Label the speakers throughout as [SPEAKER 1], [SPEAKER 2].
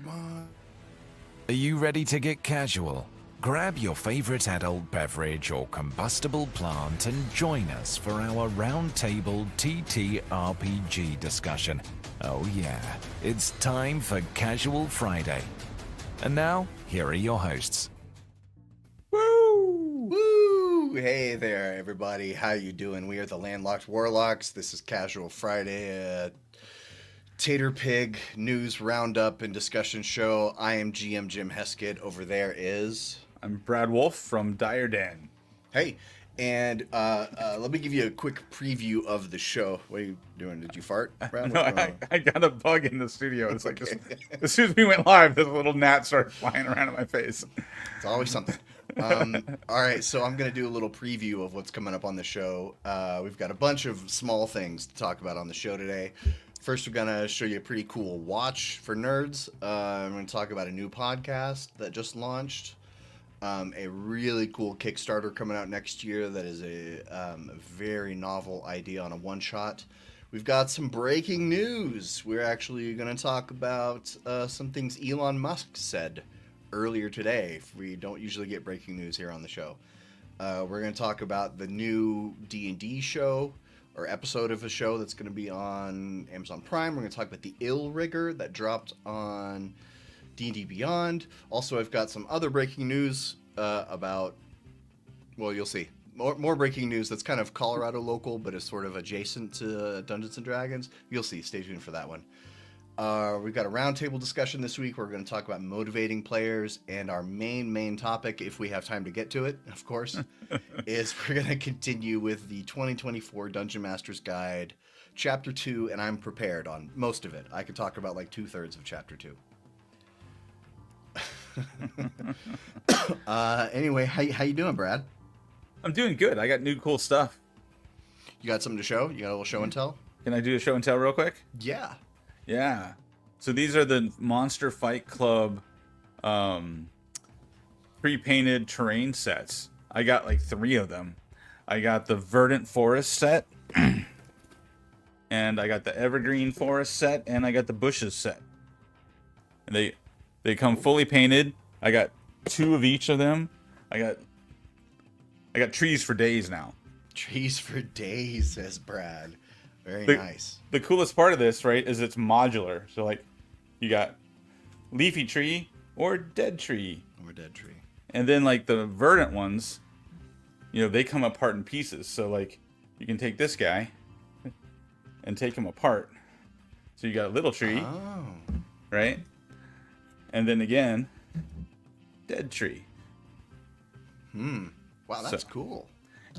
[SPEAKER 1] on. Are you ready to get casual? Grab your favorite adult beverage or combustible plant and join us for our roundtable TTRPG discussion. Oh yeah, it's time for Casual Friday. And now, here are your hosts.
[SPEAKER 2] Woo! Woo! Hey there, everybody. How you doing? We are the Landlocked Warlocks. This is Casual Friday, Tater Pig news roundup and discussion show. I am GM Jim Heskett. Over there is...
[SPEAKER 3] I'm Brad Wolf from Dire Den.
[SPEAKER 2] Hey, and let me give you a quick preview of the show. What are you doing? Did you fart, Brad?
[SPEAKER 3] No, I got a bug in the studio. It's like as soon as we went live, this little gnat started flying around in my face.
[SPEAKER 2] It's always something. All right, so I'm going to do a little preview of what's coming up on the show. We've got a bunch of small things to talk about on the show today. First, we're going to show you a pretty cool watch for nerds. I'm going to talk about a new podcast that just launched. A really cool Kickstarter coming out next year that is a very novel idea on a one-shot. We've got some breaking news. We're actually going to talk about some things Elon Musk said earlier today. We don't usually get breaking news here on the show. We're going to talk about the new D&D show, or episode of a show that's going to be on Amazon Prime. We're going to talk about the Ill Rigger that dropped on D&D Beyond. Also, I've got some other breaking news about, well, you'll see. More breaking news that's kind of Colorado local, but is sort of adjacent to Dungeons & Dragons. You'll see. Stay tuned for that one. We've got a roundtable discussion this week. We're going to talk about motivating players, and our main topic, if we have time to get to it, of course, is we're going to continue with the 2024 Dungeon Master's Guide, Chapter 2, and I'm prepared on most of it. I could talk about like 2/3 of Chapter 2. Anyway, how you doing, Brad?
[SPEAKER 3] I'm doing good. I got new cool stuff.
[SPEAKER 2] You got something to show? You got a little show and tell?
[SPEAKER 3] Can I do a show and tell real quick?
[SPEAKER 2] Yeah.
[SPEAKER 3] Yeah. So these are the Monster Fight Club pre-painted terrain sets. I got like 3 of them. I got the Verdant Forest set, and I got the Evergreen Forest set, and I got the Bushes set. And they come fully painted. I got 2 of each of them. I got trees for days now.
[SPEAKER 2] Trees for days, says Brad. Very nice.
[SPEAKER 3] The coolest part of this, right, is it's modular. So like, you got leafy tree or dead tree.
[SPEAKER 2] Or dead tree.
[SPEAKER 3] And then like the verdant ones, you know, they come apart in pieces. So like, you can take this guy and take him apart. So you got a little tree, right? And then again, dead tree.
[SPEAKER 2] Wow, that's cool.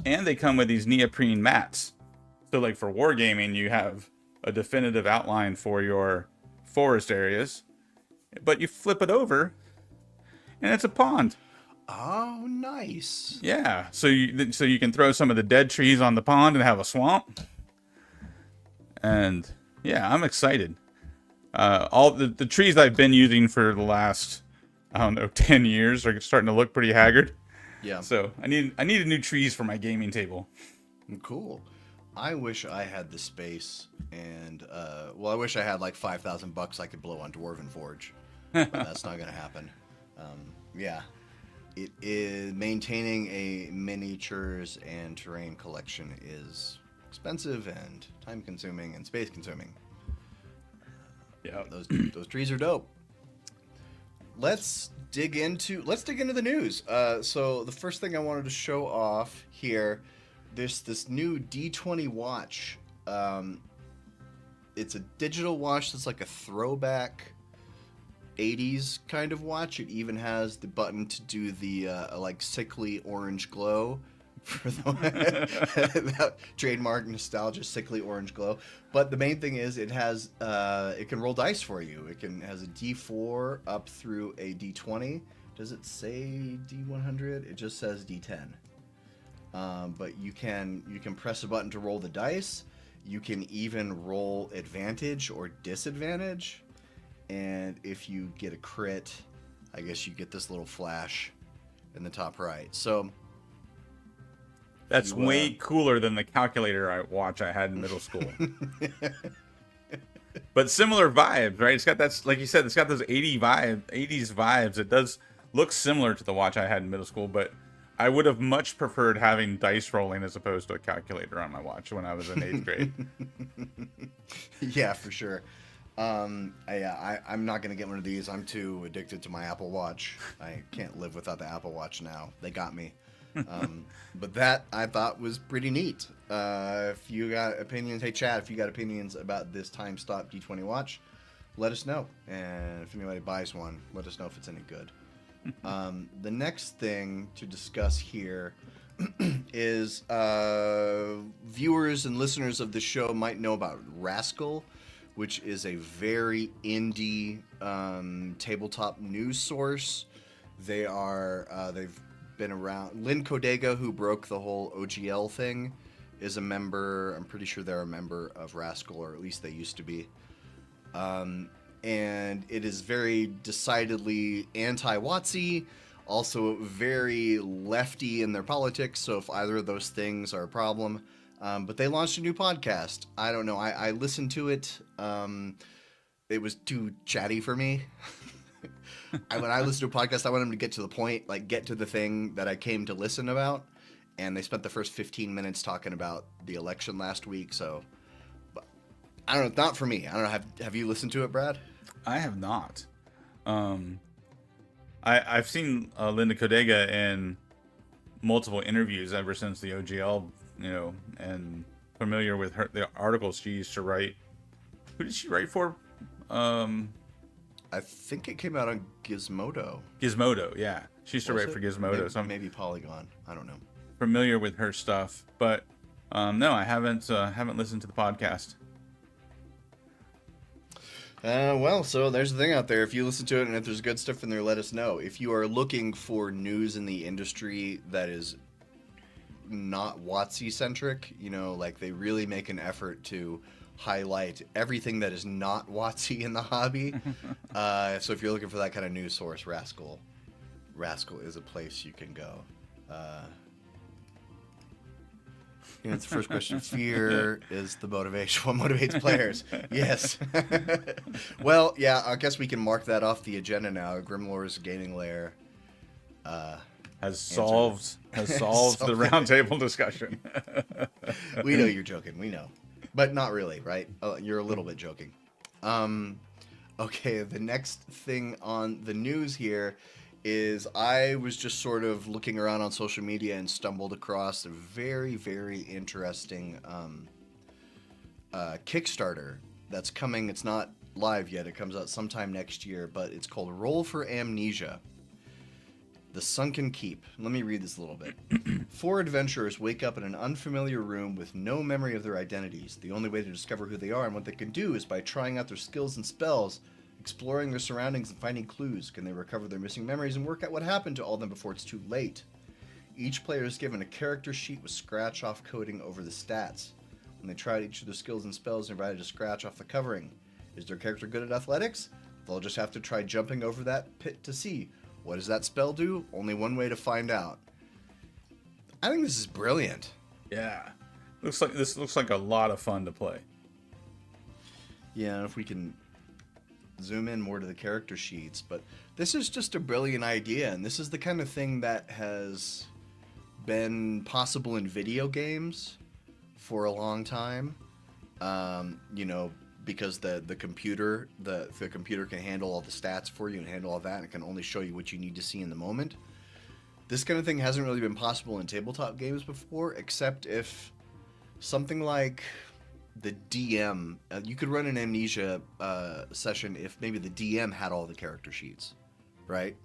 [SPEAKER 3] And they come with these neoprene mats. So like for wargaming, you have a definitive outline for your forest areas, but you flip it over and it's a pond.
[SPEAKER 2] Oh, nice.
[SPEAKER 3] Yeah. So you can throw some of the dead trees on the pond and have a swamp. And yeah, I'm excited. All the trees I've been using for the last, 10 years are starting to look pretty haggard.
[SPEAKER 2] Yeah.
[SPEAKER 3] So I needed new trees for my gaming table.
[SPEAKER 2] Cool. I wish I had the space, and I wish I had like $5,000 I could blow on Dwarven Forge. But that's not gonna happen. Yeah, it is maintaining a miniatures and terrain collection is expensive and time consuming and space consuming.
[SPEAKER 3] Yeah,
[SPEAKER 2] those trees are dope. Let's dig into the news. So the first thing I wanted to show off here, there's this new D20 watch. It's a digital watch that's like a throwback 80s kind of watch. It even has the button to do the like sickly orange glow for that trademark nostalgia sickly orange glow. But the main thing is it has it can roll dice for you. Has a D4 up through a D20. Does it say D100? It just says D10. But you can press a button to roll the dice. You can even roll advantage or disadvantage. And if you get a crit, I guess you get this little flash in the top right. So
[SPEAKER 3] that's way cooler than the calculator watch I had in middle school. but similar vibes, right? It's got that's like you said, it's got those 80s vibes. It does look similar to the watch I had in middle school, but I would have much preferred having dice rolling as opposed to a calculator on my watch when I was in 8th grade.
[SPEAKER 2] Yeah, for sure. I'm not gonna get one of these. I'm too addicted to my Apple Watch. I can't live without the Apple Watch now. They got me. But that I thought was pretty neat. If you got opinions, hey Chad, if you got opinions about this time stop D20 watch, let us know. And if anybody buys one, let us know if it's any good. The next thing to discuss here is viewers and listeners of the show might know about Rascal, which is a very indie tabletop news source. They've been around. Lynn Kodega, who broke the whole OGL thing, is a member. I'm pretty sure they're a member of Rascal, or at least they used to be. And it is very decidedly anti-WotC, also very lefty in their politics, so if either of those things are a problem. But they launched a new podcast. I don't know. I listened to it. It was too chatty for me. When I listen to a podcast, I want them to get to the point, like get to the thing that I came to listen about. And they spent the first 15 minutes talking about the election last week, so... I don't know. Not for me. I don't know. Have you listened to it, Brad?
[SPEAKER 3] I have not. I've seen Linda Kodega in multiple interviews ever since the OGL, and familiar with the articles she used to write. Who did she write for?
[SPEAKER 2] I think it came out on Gizmodo.
[SPEAKER 3] Gizmodo, yeah. She used to write for Gizmodo.
[SPEAKER 2] Maybe Polygon. I don't know.
[SPEAKER 3] Familiar with her stuff, but no, I haven't listened to the podcast.
[SPEAKER 2] Well, so there's the thing out there. If you listen to it and if there's good stuff in there, let us know. If you are looking for news in the industry that is not WotC centric, like they really make an effort to highlight everything that is not WotC in the hobby. So if you're looking for that kind of news source, Rascal is a place you can go. It's the first question. Fear is the motivation. What motivates players? Yes. Well, yeah, I guess we can mark that off the agenda now. Grimlore's Gaming Lair
[SPEAKER 3] has solved the roundtable discussion.
[SPEAKER 2] We know you're joking. We know. But not really, right? You're a little bit joking. Okay, the next thing on the news here is I was just sort of looking around on social media and stumbled across a very, very interesting Kickstarter that's coming. It's not live yet. It comes out sometime next year, but it's called Roll for Amnesia. The Sunken Keep. Let me read this a little bit. 4 adventurers wake up in an unfamiliar room with no memory of their identities. The only way to discover who they are and what they can do is by trying out their skills and spells, exploring their surroundings and finding clues. Can they recover their missing memories and work out what happened to all of them before it's too late? Each player is given a character sheet with scratch-off coding over the stats. When they try out each of their skills and spells, they're invited to scratch off the covering. Is their character good at athletics? They'll just have to try jumping over that pit to see. What does that spell do? Only one way to find out. I think this is brilliant.
[SPEAKER 3] Yeah. This looks like a lot of fun to play.
[SPEAKER 2] Yeah, if we can zoom in more to the character sheets, but this is just a brilliant idea, and this is the kind of thing that has been possible in video games for a long time. Because the computer can handle all the stats for you and handle all that, and it can only show you what you need to see in the moment. This kind of thing hasn't really been possible in tabletop games before, except if something like the DM, you could run an Amnesia session if maybe the DM had all the character sheets, right?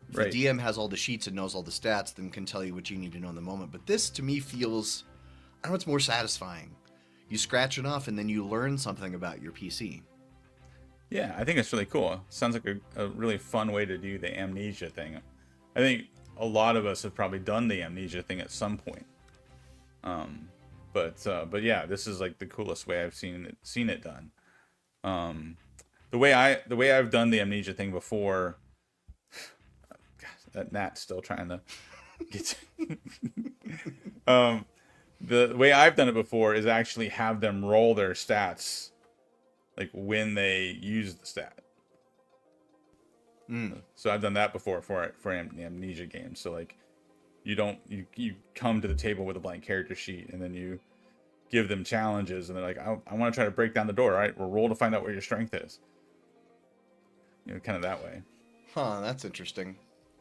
[SPEAKER 2] If
[SPEAKER 3] right.
[SPEAKER 2] The DM has all the sheets and knows all the stats, then can tell you what you need to know in the moment. But this, to me, feels, I don't know, it's more satisfying. You scratch it off, and then you learn something about your PC.
[SPEAKER 3] Yeah, I think it's really cool. Sounds like a really fun way to do the Amnesia thing. I think a lot of us have probably done the Amnesia thing at some point. But yeah, this is like the coolest way I've seen it done. The way I've done the Amnesia thing before. God, that Nat's still trying to get. The way I've done it before is actually have them roll their stats, like when they use the stat.
[SPEAKER 2] Mm.
[SPEAKER 3] So I've done that before for amnesia games. So like you come to the table with a blank character sheet, and then you give them challenges, and they're like, I want to try to break down the door. All right, we'll roll to find out where your strength is. Kind of that way.
[SPEAKER 2] Huh, that's interesting.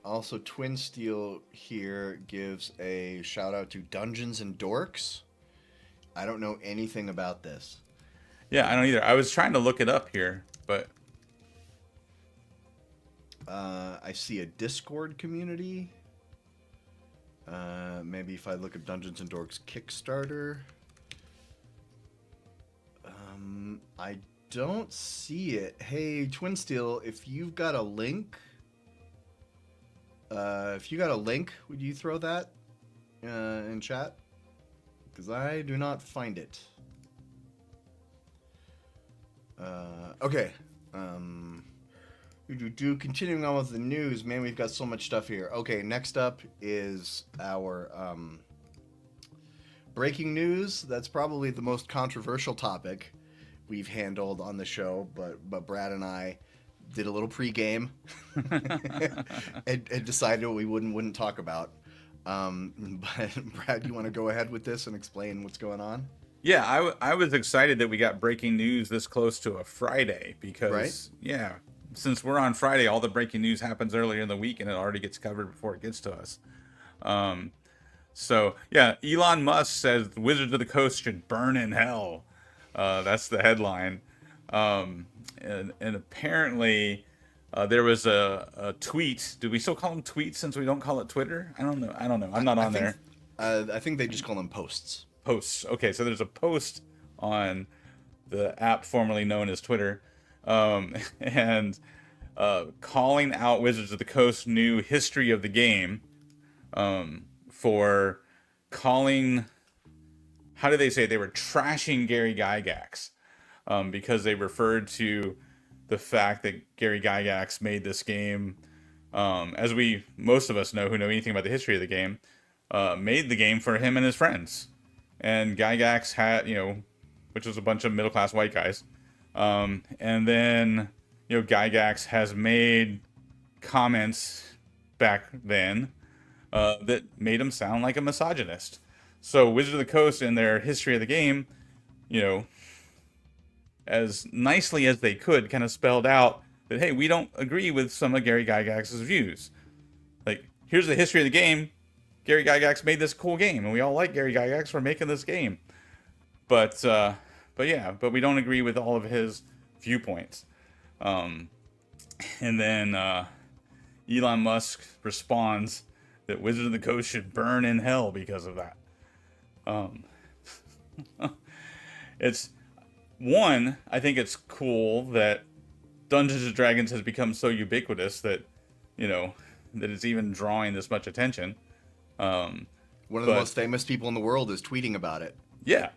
[SPEAKER 2] Also, Twin Steel here gives a shout out to Dungeons and Dorks. I don't know anything about this.
[SPEAKER 3] Yeah, I don't either. I was trying to look it up here, but
[SPEAKER 2] I see a Discord community. Maybe if I look at Dungeons and Dorks Kickstarter. I don't see it. Hey, Twin Steel, if you've got a link, would you throw that in chat? Because I do not find it. Okay. Continuing on with the news, man, we've got so much stuff here. Okay, next up is our breaking news. That's probably the most controversial topic we've handled on the show, but Brad and I did a little pregame and decided what we wouldn't talk about. But Brad, you want to go ahead with this and explain what's going on?
[SPEAKER 3] yeah, I was excited that we got breaking news this close to a Friday because,
[SPEAKER 2] Right?
[SPEAKER 3] yeah, since we're on Friday, all the breaking news happens earlier in the week and it already gets covered before it gets to us. So, yeah, Elon Musk says Wizards of the Coast should burn in hell. That's the headline. And apparently there was a tweet. Do we still call them tweets since we don't call it Twitter? I don't know. I'm not on there.
[SPEAKER 2] I think they just call them posts.
[SPEAKER 3] Posts. Okay, so there's a post on the app formerly known as Twitter, and calling out Wizards of the Coast new history of the game for calling, how do they say, they were trashing Gary Gygax because they referred to the fact that Gary Gygax made this game, as most of us know who know anything about the history of the game, made the game for him and his friends. And Gygax had, which was a bunch of middle-class white guys. And then, Gygax has made comments back then that made him sound like a misogynist. So Wizards of the Coast, in their history of the game, as nicely as they could, kind of spelled out that, hey, we don't agree with some of Gary Gygax's views. Like, here's the history of the game. Gary Gygax made this cool game, and we all like Gary Gygax for making this game. But we don't agree with all of his viewpoints. And then Elon Musk responds that Wizards of the Coast should burn in hell because of that. I think it's cool that Dungeons and Dragons has become so ubiquitous that, that it's even drawing this much attention.
[SPEAKER 2] One of the most famous people in the world is tweeting about it.
[SPEAKER 3] Yeah.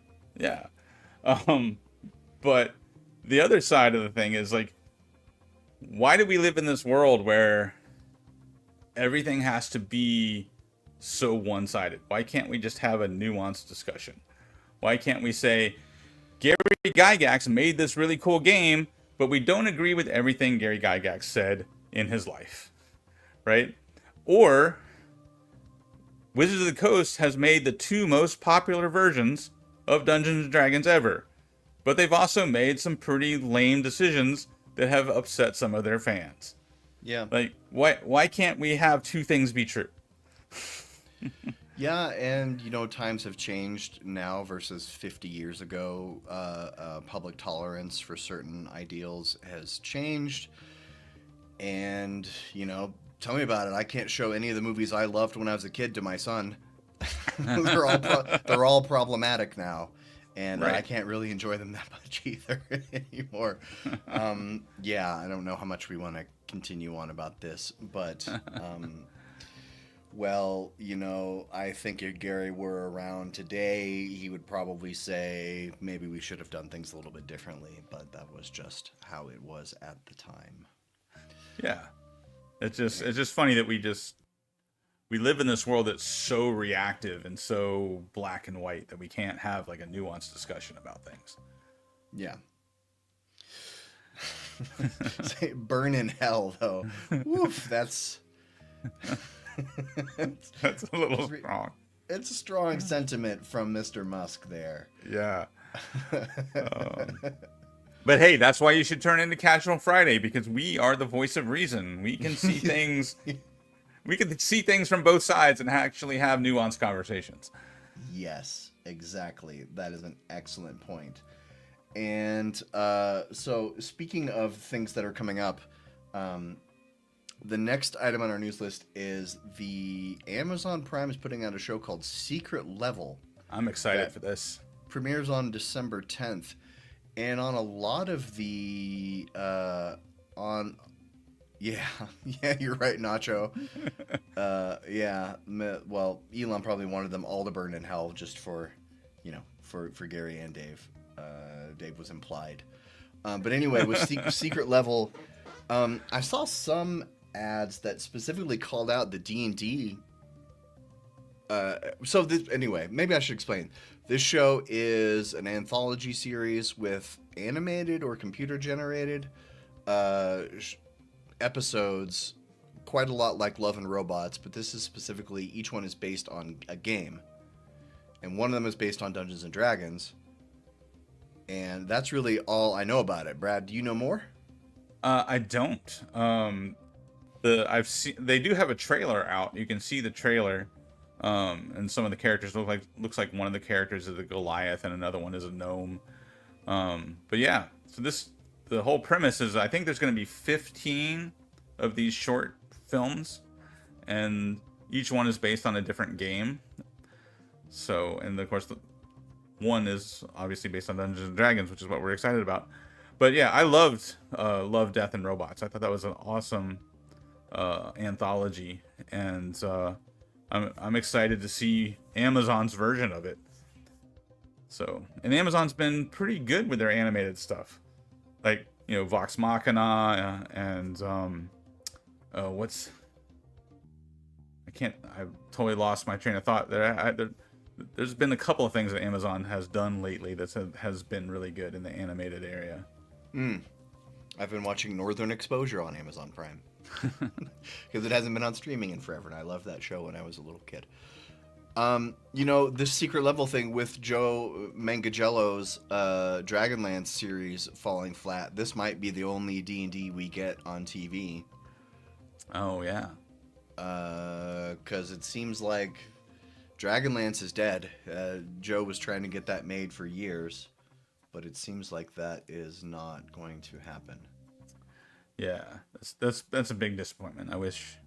[SPEAKER 3] But the other side of the thing is, like, why do we live in this world where everything has to be so one-sided? Why can't we just have a nuanced discussion? Why can't we say, Gary Gygax made this really cool game, but we don't agree with everything Gary Gygax said in his life, right? Or Wizards of the Coast has made the two most popular versions of Dungeons & Dragons ever, but they've also made some pretty lame decisions that have upset some of their fans.
[SPEAKER 2] Yeah.
[SPEAKER 3] Like, why can't we have two things be true?
[SPEAKER 2] Yeah, and times have changed now versus 50 years ago. Public tolerance for certain ideals has changed, and tell me about it. I can't show any of the movies I loved when I was a kid to my son. They're all problematic now, and
[SPEAKER 3] right.
[SPEAKER 2] I can't really enjoy them that much either anymore. Yeah, I don't know how much we want to continue on about this, but well, I think if Gary were around today, he would probably say maybe we should have done things a little bit differently, but that was just how it was at the time.
[SPEAKER 3] Yeah. It's just funny that we live in this world that's so reactive and so black and white that we can't have like a nuanced discussion about things.
[SPEAKER 2] Yeah. Say burn in hell, though. Woof, that's
[SPEAKER 3] That's a little strong.
[SPEAKER 2] it's a strong sentiment from Mr. Musk there.
[SPEAKER 3] Yeah. But hey, that's why you should turn into Casual Friday, because we are the voice of reason. We can see things. We can see things from both sides and actually have nuanced conversations.
[SPEAKER 2] Yes, exactly. That is an excellent point. And so, speaking of things that are coming up, the next item on our news list is the Amazon Prime is putting out a show called Secret Level.
[SPEAKER 3] I'm excited for this.
[SPEAKER 2] Premieres on December 10th. And on a lot of the yeah, you're right, Nacho. Well, Elon probably wanted them all to burn in hell just for, for Gary and Dave. Dave was implied. But anyway, with Secret Level, I saw some ads that specifically called out the D&D. Anyway, maybe I should explain. This show is an anthology series with animated or computer-generated episodes, quite a lot like Love and Robots, but this is specifically, each one is based on a game. And one of them is based on Dungeons & Dragons. And that's really all I know about it. Brad, do you know more?
[SPEAKER 3] I don't. They do have a trailer out. You can see the trailer. And some of the characters looks like one of the characters is a Goliath and another one is a gnome. But yeah, so the whole premise is, I think there's going to be 15 of these short films, and each one is based on a different game. So, and of course, one is obviously based on Dungeons and Dragons, which is what we're excited about. But yeah, I loved Love, Death, and Robots. I thought that was an awesome anthology, and I'm excited to see Amazon's version of it. So, and Amazon's been pretty good with their animated stuff, like Vox Machina and I totally lost my train of thought there. There's been a couple of things that Amazon has done lately that has been really good in the animated area.
[SPEAKER 2] I've been watching Northern Exposure on Amazon Prime. Because it hasn't been on streaming in forever, and I loved that show when I was a little kid. This Secret Level thing with Joe Manganiello's Dragonlance series falling flat, this might be the only D&D we get on TV.
[SPEAKER 3] Oh, yeah.
[SPEAKER 2] Because it seems like Dragonlance is dead. Joe was trying to get that made for years, but it seems like that is not going to happen.
[SPEAKER 3] Yeah, that's a big disappointment. I wish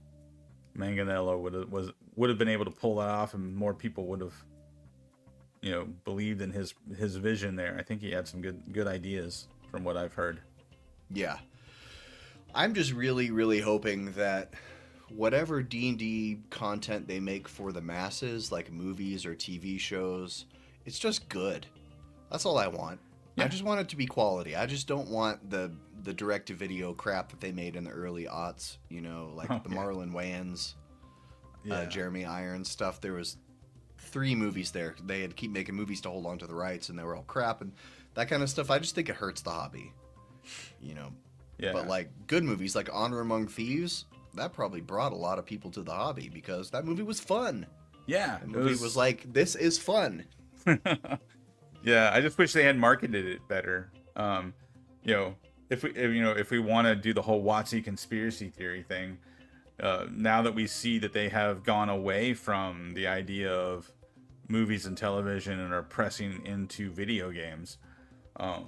[SPEAKER 3] Manganiello would have been able to pull that off, and more people would have, believed in his vision there. I think he had some good ideas from what I've heard.
[SPEAKER 2] Yeah, I'm just really, really hoping that whatever D&D content they make for the masses, like movies or TV shows, it's just good. That's all I want. Yeah. I just want it to be quality. I just don't want the direct-to-video crap that they made in the early aughts, Marlon Wayans, Jeremy Irons stuff. There was 3 movies there. They had to keep making movies to hold on to the rights, and they were all crap, and that kind of stuff. I just think it hurts the hobby, Yeah. But, good movies like Honor Among Thieves, that probably brought a lot of people to the hobby because that movie was fun.
[SPEAKER 3] Yeah.
[SPEAKER 2] The movie was like, this is fun.
[SPEAKER 3] Yeah, I just wish they had marketed it better. If we want to do the whole WotC conspiracy theory thing, now that we see that they have gone away from the idea of movies and television and are pressing into video games, I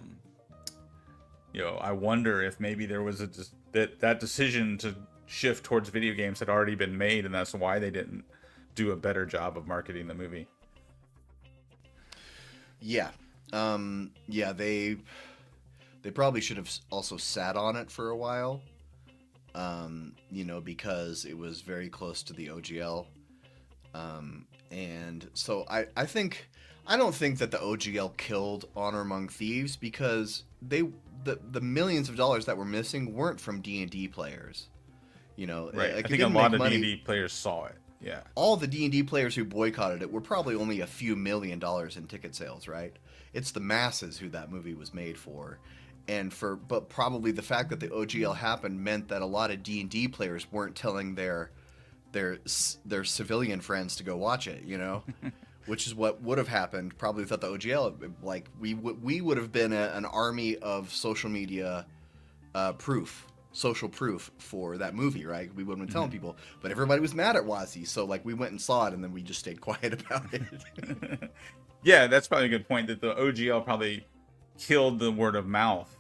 [SPEAKER 3] wonder if maybe there was that decision to shift towards video games had already been made, and that's why they didn't do a better job of marketing the movie.
[SPEAKER 2] Yeah. They probably should have also sat on it for a while, because it was very close to the OGL. And so I don't think that the OGL killed Honor Among Thieves, because the millions of dollars that were missing weren't from D&D players.
[SPEAKER 3] Right. I think a lot of D&D players saw it. Yeah.
[SPEAKER 2] All the D&D players who boycotted it were probably only a few $1 million in ticket sales, right? It's the masses who that movie was made for. but probably the fact that the OGL happened meant that a lot of D&D players weren't telling their civilian friends to go watch it, you know, which is what would have happened probably without the OGL. Like we would have been an army of social media social proof for that movie, right? We wouldn't have been telling people, but everybody was mad at Wazzy, so like we went and saw it, and then we just stayed quiet about it.
[SPEAKER 3] Yeah, that's probably a good point, that the OGL probably killed the word of mouth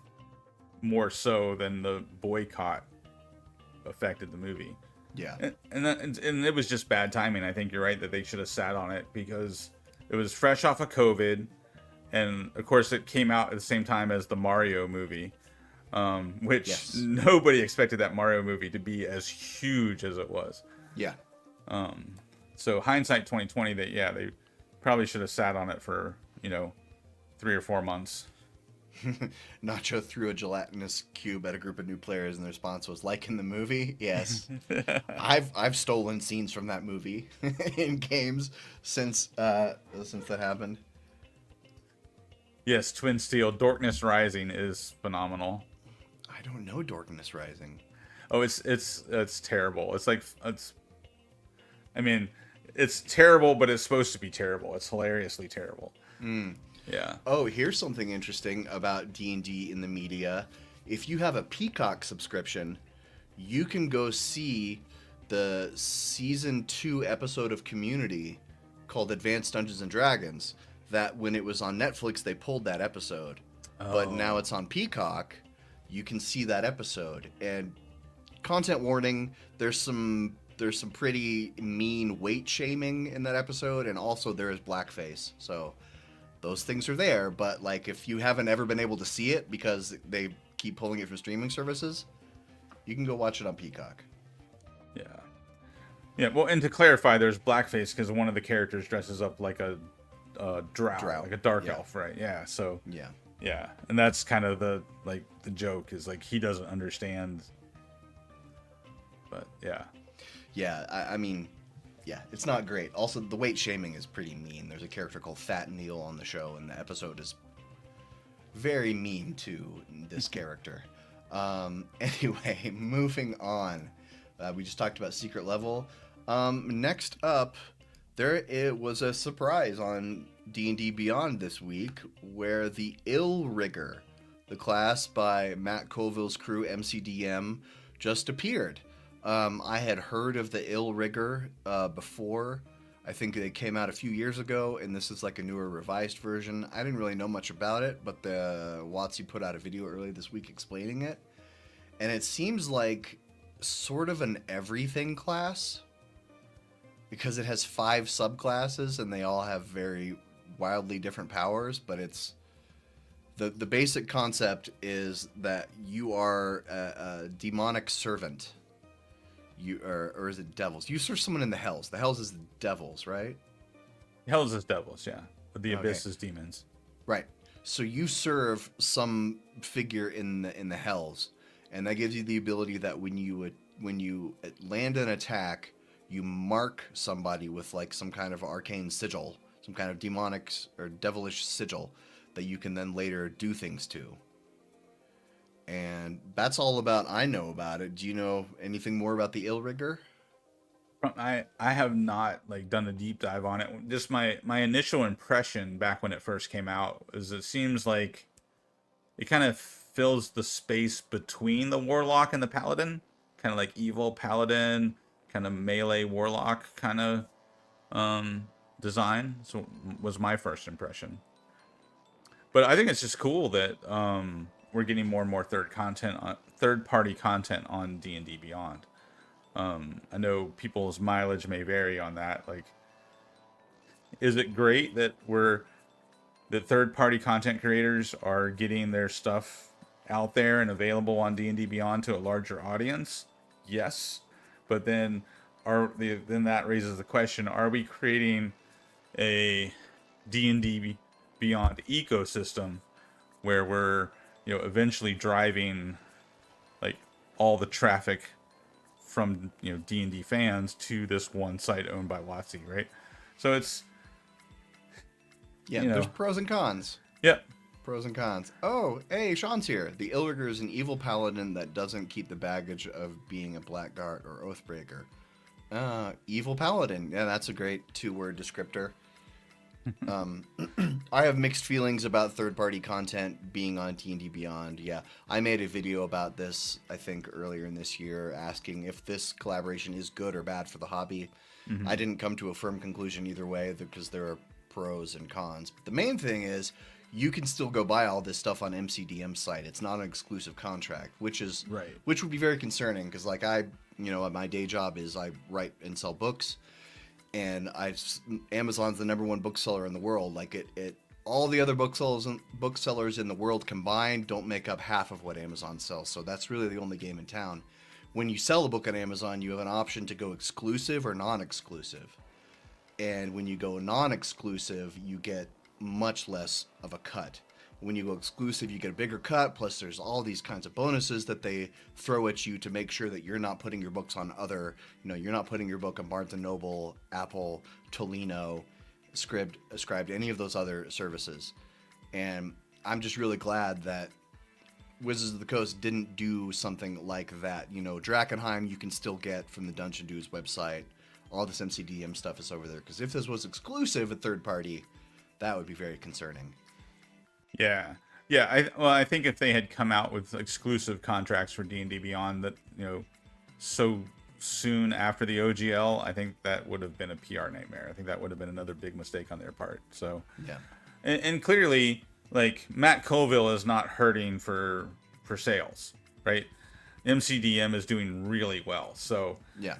[SPEAKER 3] more so than the boycott affected the movie.
[SPEAKER 2] Yeah.
[SPEAKER 3] And it was just bad timing. I think you're right that they should have sat on it because it was fresh off of COVID. And of course it came out at the same time as the Mario movie, which
[SPEAKER 2] Yes.
[SPEAKER 3] nobody expected that Mario movie to be as huge as it was.
[SPEAKER 2] Yeah.
[SPEAKER 3] So hindsight 2020, they probably should have sat on it for, 3 or 4 months.
[SPEAKER 2] Nacho threw a gelatinous cube at a group of new players, and the response was, like in the movie? Yes. I've stolen scenes from that movie in games since that happened.
[SPEAKER 3] Yes, Twin Steel. Darkness Rising is phenomenal.
[SPEAKER 2] I don't know Darkness Rising.
[SPEAKER 3] Oh, it's terrible. It's terrible, but it's supposed to be terrible. It's hilariously terrible. Yeah.
[SPEAKER 2] Oh, here's something interesting about D&D in the media. If you have a Peacock subscription, you can go see the season 2 episode of Community called Advanced Dungeons and Dragons. That when it was on Netflix, they pulled that episode. But now it's on Peacock. You can see that episode. And content warning, there's some pretty mean weight shaming in that episode, and also there is blackface. So those things are there, but like if you haven't ever been able to see it because they keep pulling it from streaming services, you can go watch it on Peacock.
[SPEAKER 3] Yeah. Well, and to clarify, there's blackface because one of the characters dresses up like a drow, like a dark elf, right? Yeah. So yeah, and that's kind of the joke is like he doesn't understand. But yeah,
[SPEAKER 2] I mean, yeah, it's not great. Also, the weight shaming is pretty mean. There's a character called Fat Neil on the show, and the episode is very mean to this character. Anyway, moving on. We just talked about Secret Level. Next up, it was a surprise on D&D Beyond this week, where the Ill Rigger, the class by Matt Colville's crew, MCDM, just appeared. I had heard of the Ill Rigger before. I think it came out a few years ago, and this is like a newer revised version. I didn't really know much about it, but the WotC put out a video earlier this week explaining it. And it seems like sort of an everything class, because it has 5 subclasses, and they all have very wildly different powers, but it's... The basic concept is that you are a demonic servant. Or is it devils? You serve someone in the hells. The hells is the devils, right?
[SPEAKER 3] Hells is devils, yeah. But the abyss is demons.
[SPEAKER 2] Right. So you serve some figure in the hells, and that gives you the ability that when you land an attack, you mark somebody with like some kind of arcane sigil, some kind of demonic or devilish sigil that you can then later do things to. And that's all I know about it. Do you know anything more about the Ill Rigger?
[SPEAKER 3] I have not done a deep dive on it. Just my initial impression back when it first came out is it seems like it kind of fills the space between the warlock and the paladin, kind of like evil paladin, kind of melee warlock kind of design. So was my first impression. But I think it's just cool that we're getting more and more third-party content on D&D Beyond. I know people's mileage may vary on that. Like, is it great that third-party content creators are getting their stuff out there and available on D&D Beyond to a larger audience? Yes, but then that raises the question: are we creating a D&D Beyond ecosystem where we're eventually driving all the traffic from D&D fans to this one site owned by WotC, right? So it's
[SPEAKER 2] there's pros and cons.
[SPEAKER 3] Yeah,
[SPEAKER 2] Pros and cons. Oh, hey, Sean's here. The Illrigger is an evil paladin that doesn't keep the baggage of being a blackguard or oathbreaker. Evil paladin. Yeah, that's a great 2-word descriptor. I have mixed feelings about third-party content being on D&D Beyond. Yeah, I made a video about this, I think, earlier in this year, asking if this collaboration is good or bad for the hobby. I didn't come to a firm conclusion either way because there are pros and cons. But the main thing is you can still go buy all this stuff on MCDM's site. It's not an exclusive contract, which would be very concerning because, like, my day job is I write and sell books. And Amazon's the #1 bookseller in the world. Like all the other booksellers in the world combined don't make up half of what Amazon sells. So that's really the only game in town. When you sell a book on Amazon, you have an option to go exclusive or non-exclusive. And when you go non-exclusive, you get much less of a cut. When you go exclusive, you get a bigger cut, plus there's all these kinds of bonuses that they throw at you to make sure that you're not putting your books on you're not putting your book on Barnes & Noble, Apple, Tolino, Scribd, any of those other services. And I'm just really glad that Wizards of the Coast didn't do something like that. Drakkenheim you can still get from the Dungeon Dudes website. All this MCDM stuff is over there. Because if this was exclusive at third party, that would be very concerning.
[SPEAKER 3] Yeah. I think if they had come out with exclusive contracts for D&D Beyond that, so soon after the OGL, I think that would have been a PR nightmare. I think that would have been another big mistake on their part. So,
[SPEAKER 2] yeah.
[SPEAKER 3] And clearly, like, Matt Colville is not hurting for sales, right? MCDM is doing really well. So,
[SPEAKER 2] yeah.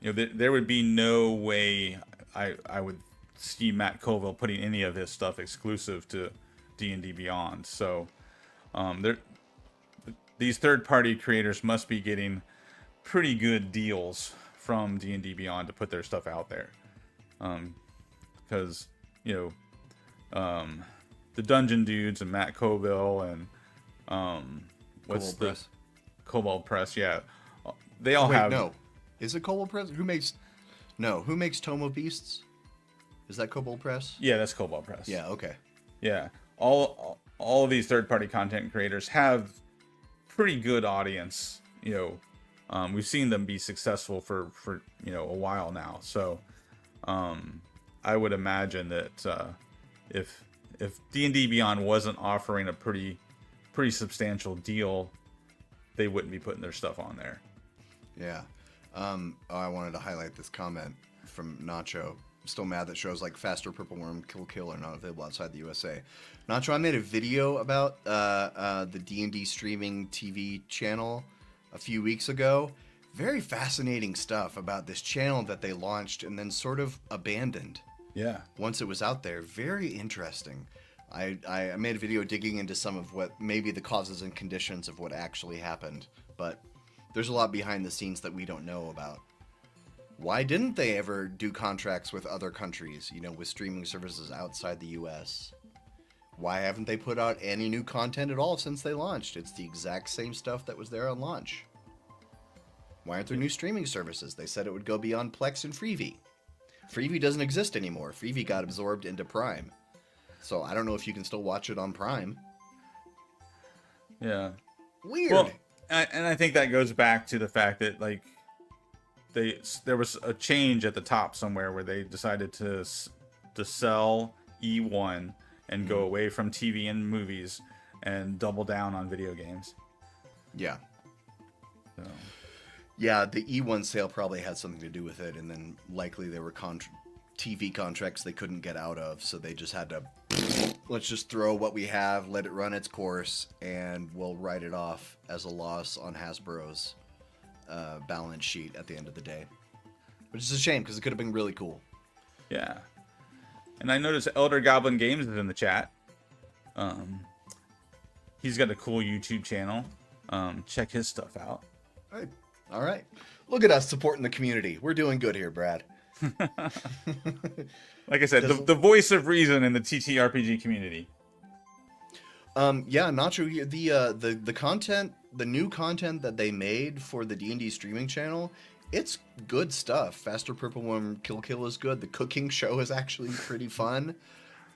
[SPEAKER 3] There would be no way I would see Matt Colville putting any of his stuff exclusive to D&D Beyond. So these third-party creators must be getting pretty good deals from D&D Beyond to put their stuff out there. Because the Dungeon Dudes and Matt Colville and Cobalt Press, yeah, they all have.
[SPEAKER 2] No, is it Cobalt Press? Who makes Tome of Beasts? Is that Cobalt Press?
[SPEAKER 3] Yeah, that's Cobalt Press.
[SPEAKER 2] Yeah, okay.
[SPEAKER 3] Yeah. All of these third-party content creators have pretty good audience. We've seen them be successful for a while now. So I would imagine that if D&D Beyond wasn't offering a pretty substantial deal, they wouldn't be putting their stuff on there.
[SPEAKER 2] Yeah. I wanted to highlight this comment from Nacho. I'm still mad that shows like Faster Purple Worm, Kill are not available outside the USA. Nacho, I made a video about the D&D streaming TV channel a few weeks ago. Very fascinating stuff about this channel that they launched and then sort of abandoned.
[SPEAKER 3] Yeah.
[SPEAKER 2] Once it was out there. Very interesting. I made a video digging into some of what maybe the causes and conditions of what actually happened, but there's a lot behind the scenes that we don't know about. Why didn't they ever do contracts with other countries, with streaming services outside the US? Why haven't they put out any new content at all since they launched? It's the exact same stuff that was there on launch. Why aren't there new streaming services? They said it would go beyond Plex and Freevee. Freevee doesn't exist anymore. Freevee got absorbed into Prime. So I don't know if you can still watch it on Prime.
[SPEAKER 3] Yeah.
[SPEAKER 2] Weird.
[SPEAKER 3] Well, and I think that goes back to the fact that, like, there was a change at the top somewhere where they decided to sell E1 and go away from TV and movies and double down on video games.
[SPEAKER 2] Yeah.
[SPEAKER 3] So.
[SPEAKER 2] Yeah, the E1 sale probably had something to do with it, and then likely there were TV contracts they couldn't get out of, so they just had to, let's just throw what we have, let it run its course, and we'll write it off as a loss on Hasbro's balance sheet at the end of the day. Which is a shame, because it could have been really cool.
[SPEAKER 3] Yeah. And I noticed Elder Goblin Games is in the chat. He's got a cool YouTube channel. Check his stuff out.
[SPEAKER 2] Hey, all right. Look at us supporting the community. We're doing good here, Brad.
[SPEAKER 3] Like I said, the voice of reason in the TTRPG community.
[SPEAKER 2] Yeah, Nacho, the content, the new content that they made for the D&D streaming channel, it's good stuff. Faster Purple Worm Kill is good. The cooking show is actually pretty fun.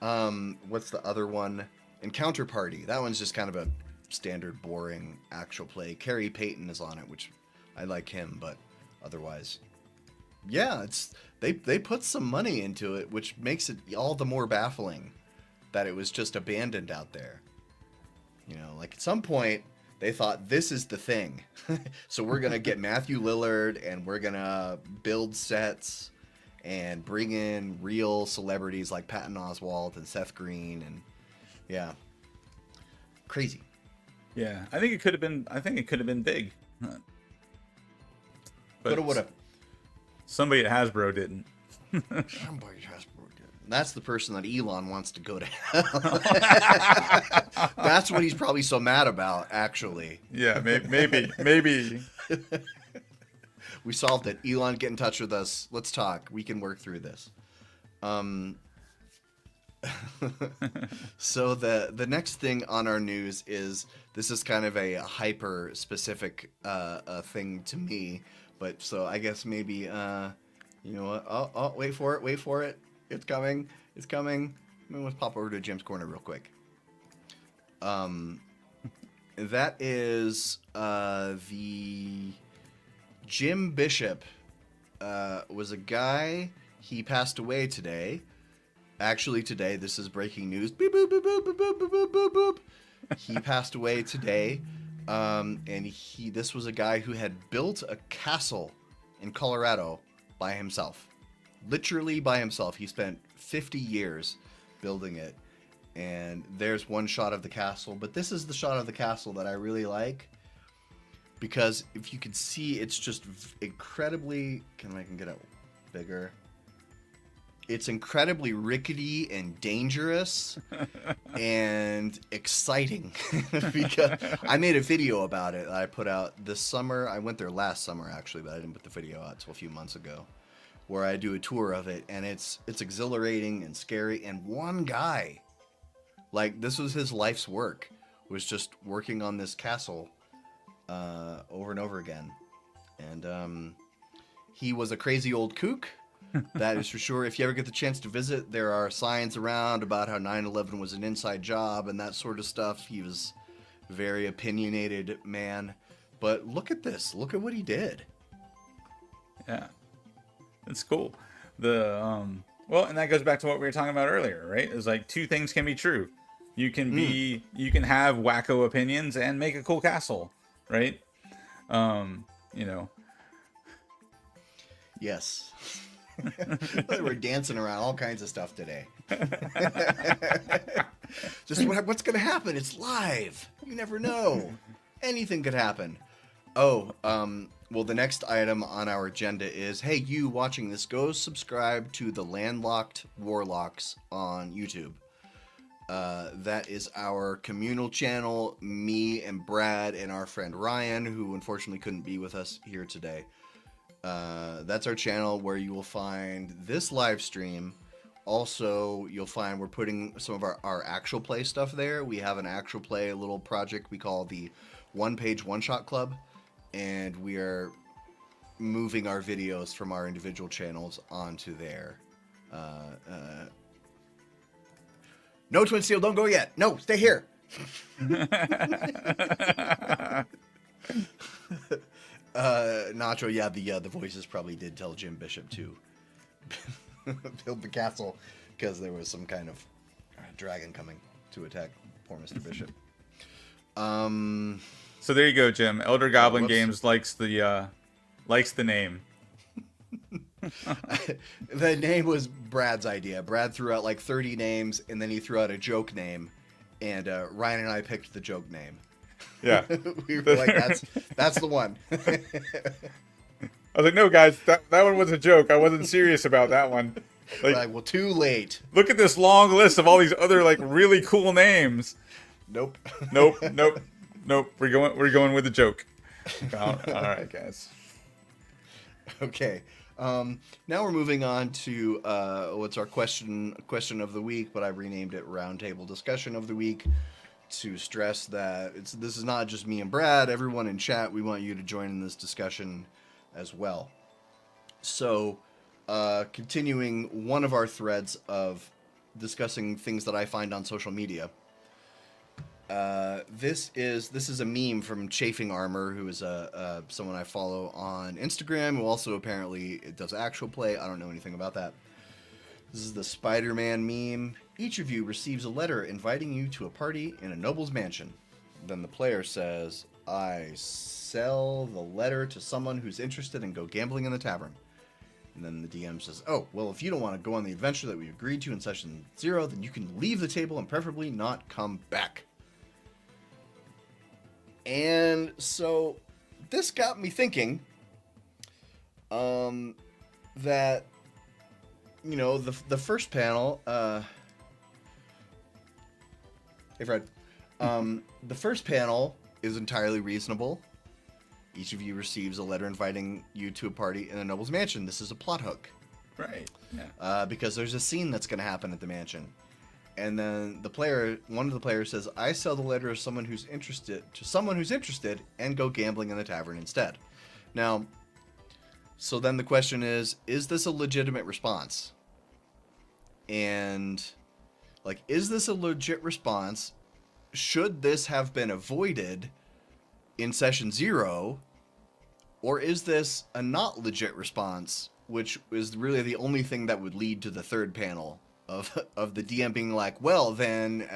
[SPEAKER 2] What's the other one? And Counterparty, that one's just kind of a standard, boring actual play. Kerry Payton is on it, which I like him, but otherwise, yeah, they put some money into it, which makes it all the more baffling that it was just abandoned out there. You know, like at some point they thought this is the thing, so we're gonna get Matthew Lillard and we're gonna build sets and bring in real celebrities like Patton Oswalt and Seth Green, and yeah, crazy.
[SPEAKER 3] Yeah, I think it could have been. I think it could have been big. But
[SPEAKER 2] Woulda.
[SPEAKER 3] Somebody at Hasbro didn't.
[SPEAKER 2] Somebody has broken. That's the person that Elon wants to go to hell. That's what he's probably so mad about, actually.
[SPEAKER 3] Yeah, maybe.
[SPEAKER 2] We solved it. Elon, get in touch with us. Let's talk. We can work through this. So the next thing on our news is, this is kind of a hyper specific thing to me, but so I guess maybe you know what? Oh, wait for it. It's coming. Let's pop over to Jim's Corner real quick. That is the Jim Bishop was a guy. He passed away today. Actually, today, this is breaking news. Beep, boop, boop, boop, boop, boop, boop, boop, boop. He passed away today. And this was a guy who had built a castle in Colorado by himself. Literally by himself. He spent 50 years building it. And there's one shot of the castle. But this is the shot of the castle that I really like. Because if you can see, it's just incredibly... I can get it bigger. It's incredibly rickety and dangerous and exciting. Because I made a video about it that I put out this summer. I went there last summer, actually, but I didn't put the video out until a few months ago, where I do a tour of it. And it's exhilarating and scary. And one guy, like, this was his life's work, was just working on this castle over and over again. And he was a crazy old kook. That is for sure. If you ever get the chance to visit, there are signs around about how 9/11 was an inside job and that sort of stuff. He was a very opinionated man. But look at this. Look at what he did.
[SPEAKER 3] Yeah, it's cool. Well, and that goes back to what we were talking about earlier, right? It's like two things can be true. You can have wacko opinions and make a cool castle, right? You know.
[SPEAKER 2] Yes. We're dancing around all kinds of stuff today. Just what's going to happen? It's live. You never know. Anything could happen. Oh, well, the next item on our agenda is, hey, you watching this, go subscribe to the Landlocked Warlocks on YouTube. That is our communal channel. Me and Brad and our friend Ryan, who unfortunately couldn't be with us here today. That's our channel where you will find this live stream. Also, you'll find we're putting some of our actual play stuff there. We have an actual play, a little project we call the One Page One Shot Club, and we are moving our videos from our individual channels onto there. No, Twin Steel, don't go yet. No, stay here. Nacho, yeah, the voices probably did tell Jim Bishop to build the castle because there was some kind of dragon coming to attack poor Mr. Bishop.
[SPEAKER 3] So there you go, Jim. Elder Goblin Games likes the name.
[SPEAKER 2] The name was Brad's idea. Brad threw out like 30 names, and then he threw out a joke name, and Ryan and I picked the joke name.
[SPEAKER 3] Yeah.
[SPEAKER 2] We were like, that's the one.
[SPEAKER 3] I was like, no, guys, that one was a joke. I wasn't serious about that one.
[SPEAKER 2] Like, well, too late.
[SPEAKER 3] Look at this long list of all these other like really cool names.
[SPEAKER 2] Nope.
[SPEAKER 3] Nope. We're going with the joke. All right, guys.
[SPEAKER 2] Okay. Now we're moving on to what's our question of the week, but I've renamed it Roundtable Discussion of the Week, to stress that this is not just me and Brad. Everyone in chat, we want you to join in this discussion as well. So, continuing one of our threads of discussing things that I find on social media, This is a meme from Chafing Armor, who is someone I follow on Instagram, who also apparently does actual play. I don't know anything about that. This is the Spider-Man meme. Each of you receives a letter inviting you to a party in a noble's mansion. Then the player says, I sell the letter to someone who's interested and go gambling in the tavern. And then the DM says, oh, well, if you don't want to go on the adventure that we agreed to in session 0, then you can leave the table and preferably not come back. And so this got me thinking that, you know, the first panel, hey Fred, the first panel is entirely reasonable. Each of you receives a letter inviting you to a party in a noble's mansion. This is a plot hook.
[SPEAKER 3] Right. Yeah.
[SPEAKER 2] Because there's a scene that's going to happen at the mansion. And then one of the players says, I sell the letter to someone who's interested and go gambling in the tavern instead. Now, so then the question is this a legitimate response? And, like, is this a legit response? Should this have been avoided in session 0? Or is this a not legit response, which is really the only thing that would lead to the third panel of the DM being like, well, then,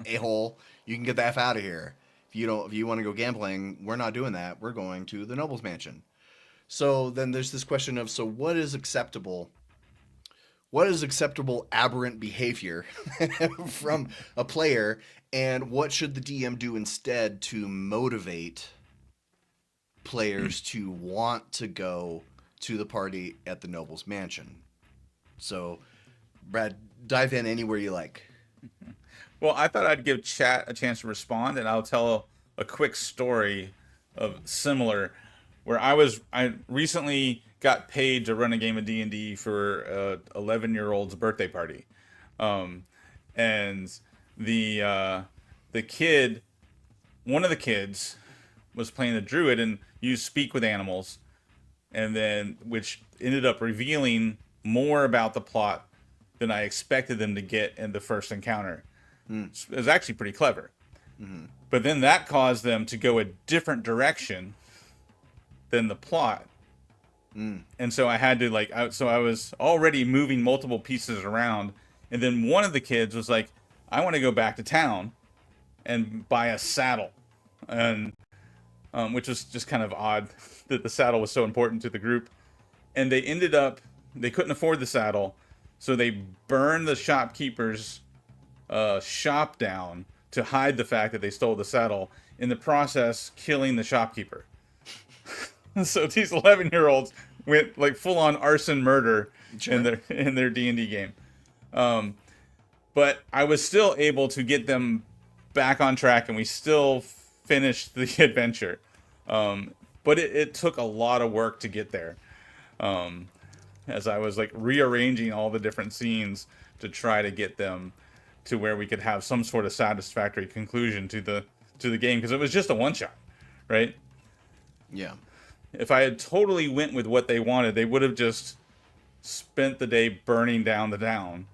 [SPEAKER 2] a-hole, you can get the F out of here. If you want to go gambling, we're not doing that. We're going to the noble's mansion. So then there's this question of, so what is acceptable? What is acceptable aberrant behavior from a player, and what should the DM do instead to motivate players to want to go to the party at the noble's mansion? So, Brad, dive in anywhere you like.
[SPEAKER 3] Well, I thought I'd give chat a chance to respond, and I'll tell a quick story of similar, where I recently got paid to run a game of D&D for a 11-year-old's birthday party, and the kid, one of the kids, was playing the druid and used speak with animals, and then which ended up revealing more about the plot than I expected them to get in the first encounter. It was actually pretty clever. Mm-hmm. But then that caused them to go a different direction than the plot. And so I had to I was already moving multiple pieces around. And then one of the kids was like, I want to go back to town and buy a saddle. And which was just kind of odd that the saddle was so important to the group. And they couldn't afford the saddle. So they burned the shopkeeper's shop down to hide the fact that they stole the saddle, in the process killing the shopkeeper. So these 11-year-olds went like full-on arson murder in their D&D game. But I was still able to get them back on track, and we still finished the adventure. But it took a lot of work to get there. As I was like rearranging all the different scenes to try to get them to where we could have some sort of satisfactory conclusion to the game, because it was just a one-shot, right? Yeah. If I had totally went with what they wanted, they would have just spent the day burning down the town.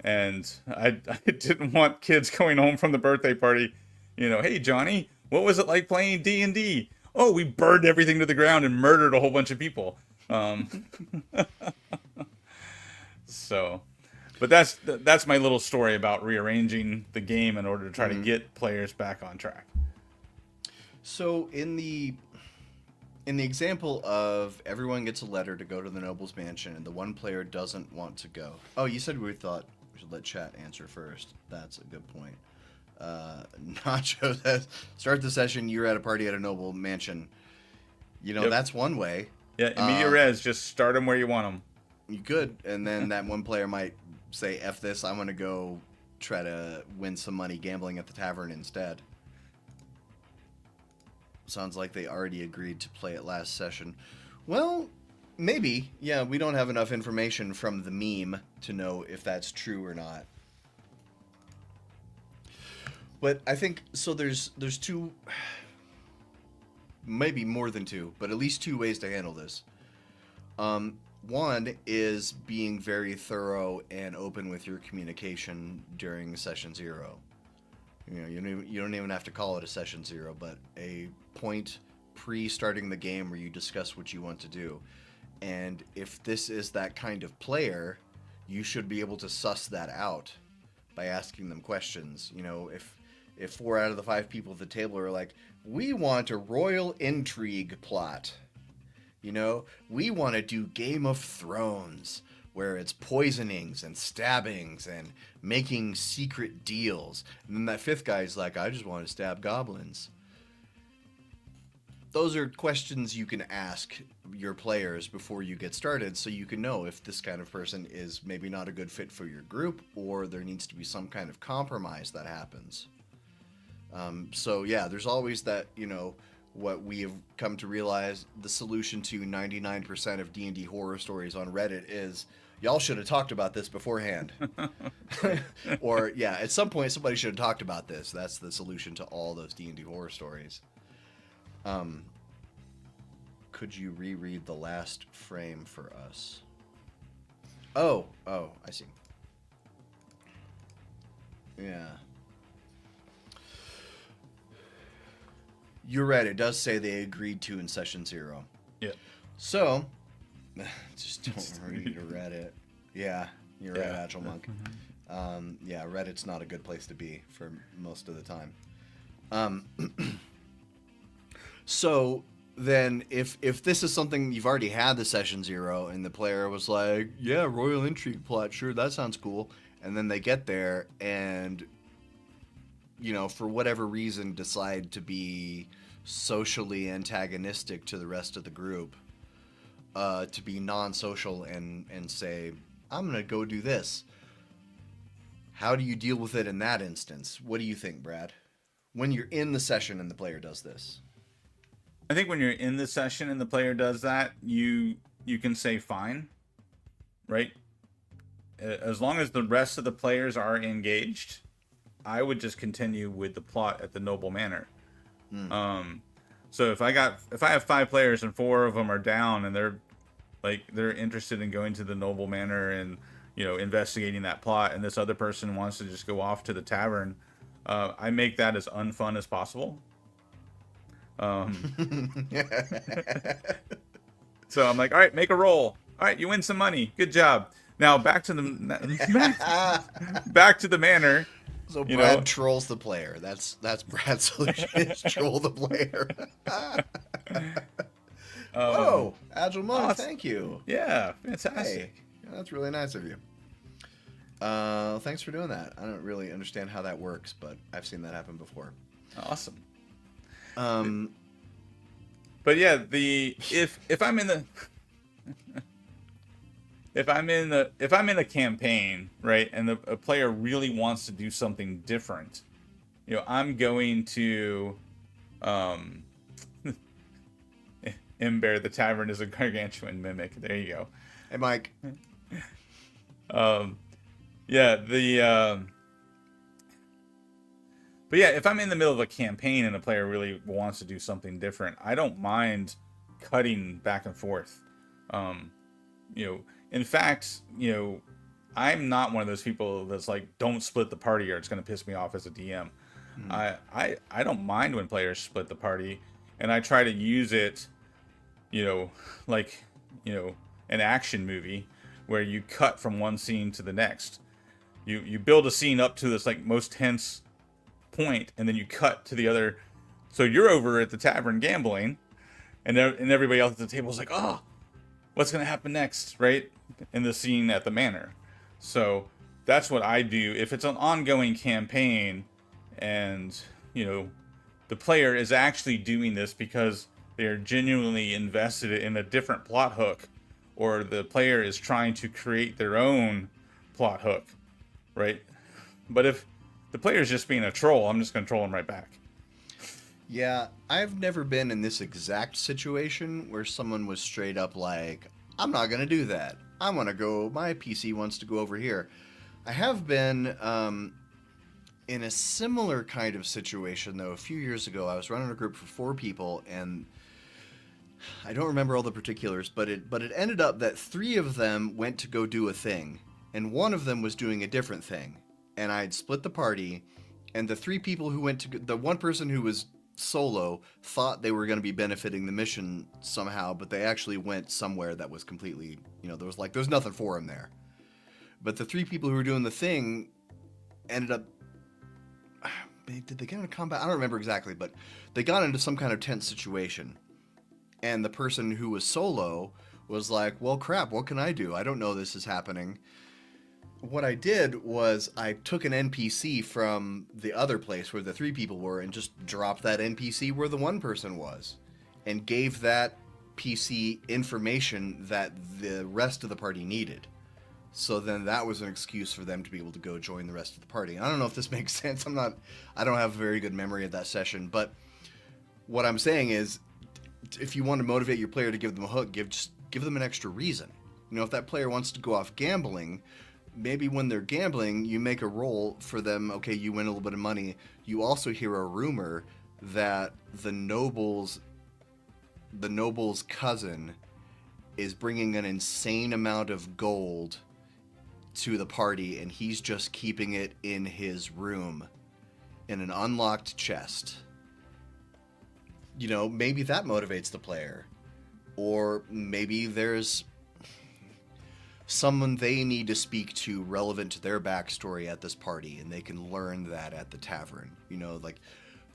[SPEAKER 3] And I didn't want kids going home from the birthday party, hey, Johnny, what was it like playing D&D? Oh, we burned everything to the ground and murdered a whole bunch of people. So, but that's my little story about rearranging the game in order to try to get players back on track.
[SPEAKER 2] So in the example of everyone gets a letter to go to the noble's mansion and the one player doesn't want to go. Oh, you said we thought we should let chat answer first. That's a good point. Nacho says, start the session, you're at a party at a noble mansion. That's one way.
[SPEAKER 3] Yeah, immediate res, just start them where you want them.
[SPEAKER 2] You could, and then that one player might say, F this, I'm going to go try to win some money gambling at the tavern instead. Sounds like they already agreed to play it last session. Well, maybe. Yeah, we don't have enough information from the meme to know if that's true or not. But I think, so there's two, maybe more than two, but at least two ways to handle this. One is being very thorough and open with your communication during session 0. You don't even have to call it a session 0, but a point pre-starting the game where you discuss what you want to do. And if this is that kind of player, you should be able to suss that out by asking them questions. If 4 out of the 5 people at the table are like, we want a royal intrigue plot. We want to do Game of Thrones, where it's poisonings and stabbings and making secret deals. And then that 5th guy's like, I just want to stab goblins. Those are questions you can ask your players before you get started, so you can know if this kind of person is maybe not a good fit for your group, or there needs to be some kind of compromise that happens. So yeah, there's always that, what we have come to realize, the solution to 99% of D&D horror stories on Reddit is, y'all should have talked about this beforehand. Or, yeah, at some point somebody should have talked about this. That's the solution to all those D&D horror stories. Could you reread the last frame for us? Oh, I see. Yeah. You're right, it does say they agreed to in session 0.
[SPEAKER 3] Yeah.
[SPEAKER 2] So, just don't read Reddit. Yeah, you're right, Agile Monk. Yeah, Reddit's not a good place to be for most of the time. So then if this is something you've already had the session 0 and the player was like, yeah, royal intrigue plot, sure, that sounds cool. And then they get there and, for whatever reason decide to be socially antagonistic to the rest of the group, to be non-social and say, I'm going to go do this. How do you deal with it in that instance? What do you think, Brad? When you're in the session and the player does this?
[SPEAKER 3] I think when you're in the session and the player does that, you can say fine, right? As long as the rest of the players are engaged, I would just continue with the plot at the Noble Manor. So if I have 5 players and 4 of them are down and they're interested in going to the Noble Manor and investigating that plot, and this other person wants to just go off to the tavern, I make that as unfun as possible. So I'm like, all right, make a roll. All right, you win some money. Good job. Now back to the manor.
[SPEAKER 2] So Brad trolls the player. That's Brad's solution, is troll the player. Whoa, Agile Monk,
[SPEAKER 3] awesome.
[SPEAKER 2] Thank you.
[SPEAKER 3] Yeah, fantastic.
[SPEAKER 2] Hey, that's really nice of you. Thanks for doing that. I don't really understand how that works, but I've seen that happen before.
[SPEAKER 3] Awesome. But yeah, if I'm in the if I'm in a campaign, right, and a player really wants to do something different, I'm going to Imbear the tavern is a gargantuan mimic. There you go.
[SPEAKER 2] Hey, Mike.
[SPEAKER 3] Yeah, but yeah, if I'm in the middle of a campaign and a player really wants to do something different, I don't mind cutting back and forth. In fact, I'm not one of those people that's like, don't split the party or it's going to piss me off as a DM. I don't mind when players split the party, and I try to use it, like an action movie where you cut from one scene to the next. You build a scene up to this like most tense point, and then you cut to the other. So you're over at the tavern gambling, and everybody else at the table is like, oh, what's going to happen next, right? In the scene at the manor. So that's what I do. If it's an ongoing campaign and, the player is actually doing this because they're genuinely invested in a different plot hook, or the player is trying to create their own plot hook, right? But if the player's just being a troll, I'm just going to troll him right back.
[SPEAKER 2] Yeah, I've never been in this exact situation where someone was straight up like, I'm not going to do that. I want to go, my PC wants to go over here. I have been in a similar kind of situation, though. A few years ago, I was running a group for 4 people, and I don't remember all the particulars, but it ended up that 3 of them went to go do a thing, and one of them was doing a different thing. And I'd split the party, And the three people who went to the one person who was solo thought they were going to be benefiting the mission somehow, but they actually went somewhere that was completely, there's nothing for them there. But the three people who were doing the thing ended up, did they get into combat? I don't remember exactly, but they got into some kind of tense situation. And the person who was solo was like, well, crap, what can I do? I don't know this is happening. What I did was I took an NPC from the other place where the three people were and just dropped that NPC where the one person was and gave that PC information that the rest of the party needed. So then that was an excuse for them to be able to go join the rest of the party. I don't know if this makes sense. I don't have a very good memory of that session, but what I'm saying is if you want to motivate your player to give them a hook, give them an extra reason. If that player wants to go off gambling, maybe when they're gambling, you make a roll for them. Okay, you win a little bit of money. You also hear a rumor that the noble's cousin is bringing an insane amount of gold to the party, and he's just keeping it in his room in an unlocked chest. Maybe that motivates the player. Or maybe there's someone they need to speak to relevant to their backstory at this party, and they can learn that at the tavern.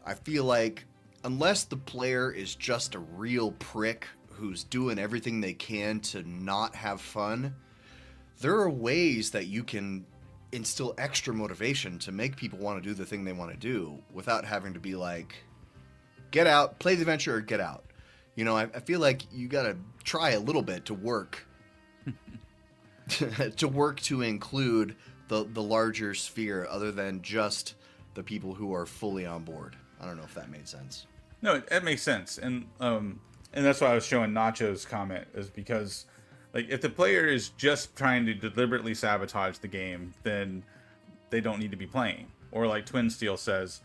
[SPEAKER 2] I feel like unless the player is just a real prick who's doing everything they can to not have fun, there are ways that you can instill extra motivation to make people want to do the thing they want to do without having to be like, get out, play the adventure, or get out. I feel like you got to try a little bit to work to include the larger sphere other than just the people who are fully on board. I don't know if that made sense.
[SPEAKER 3] No, it makes sense. And that's why I was showing Nacho's comment, is because if the player is just trying to deliberately sabotage the game, then they don't need to be playing. Or like Twin Steel says,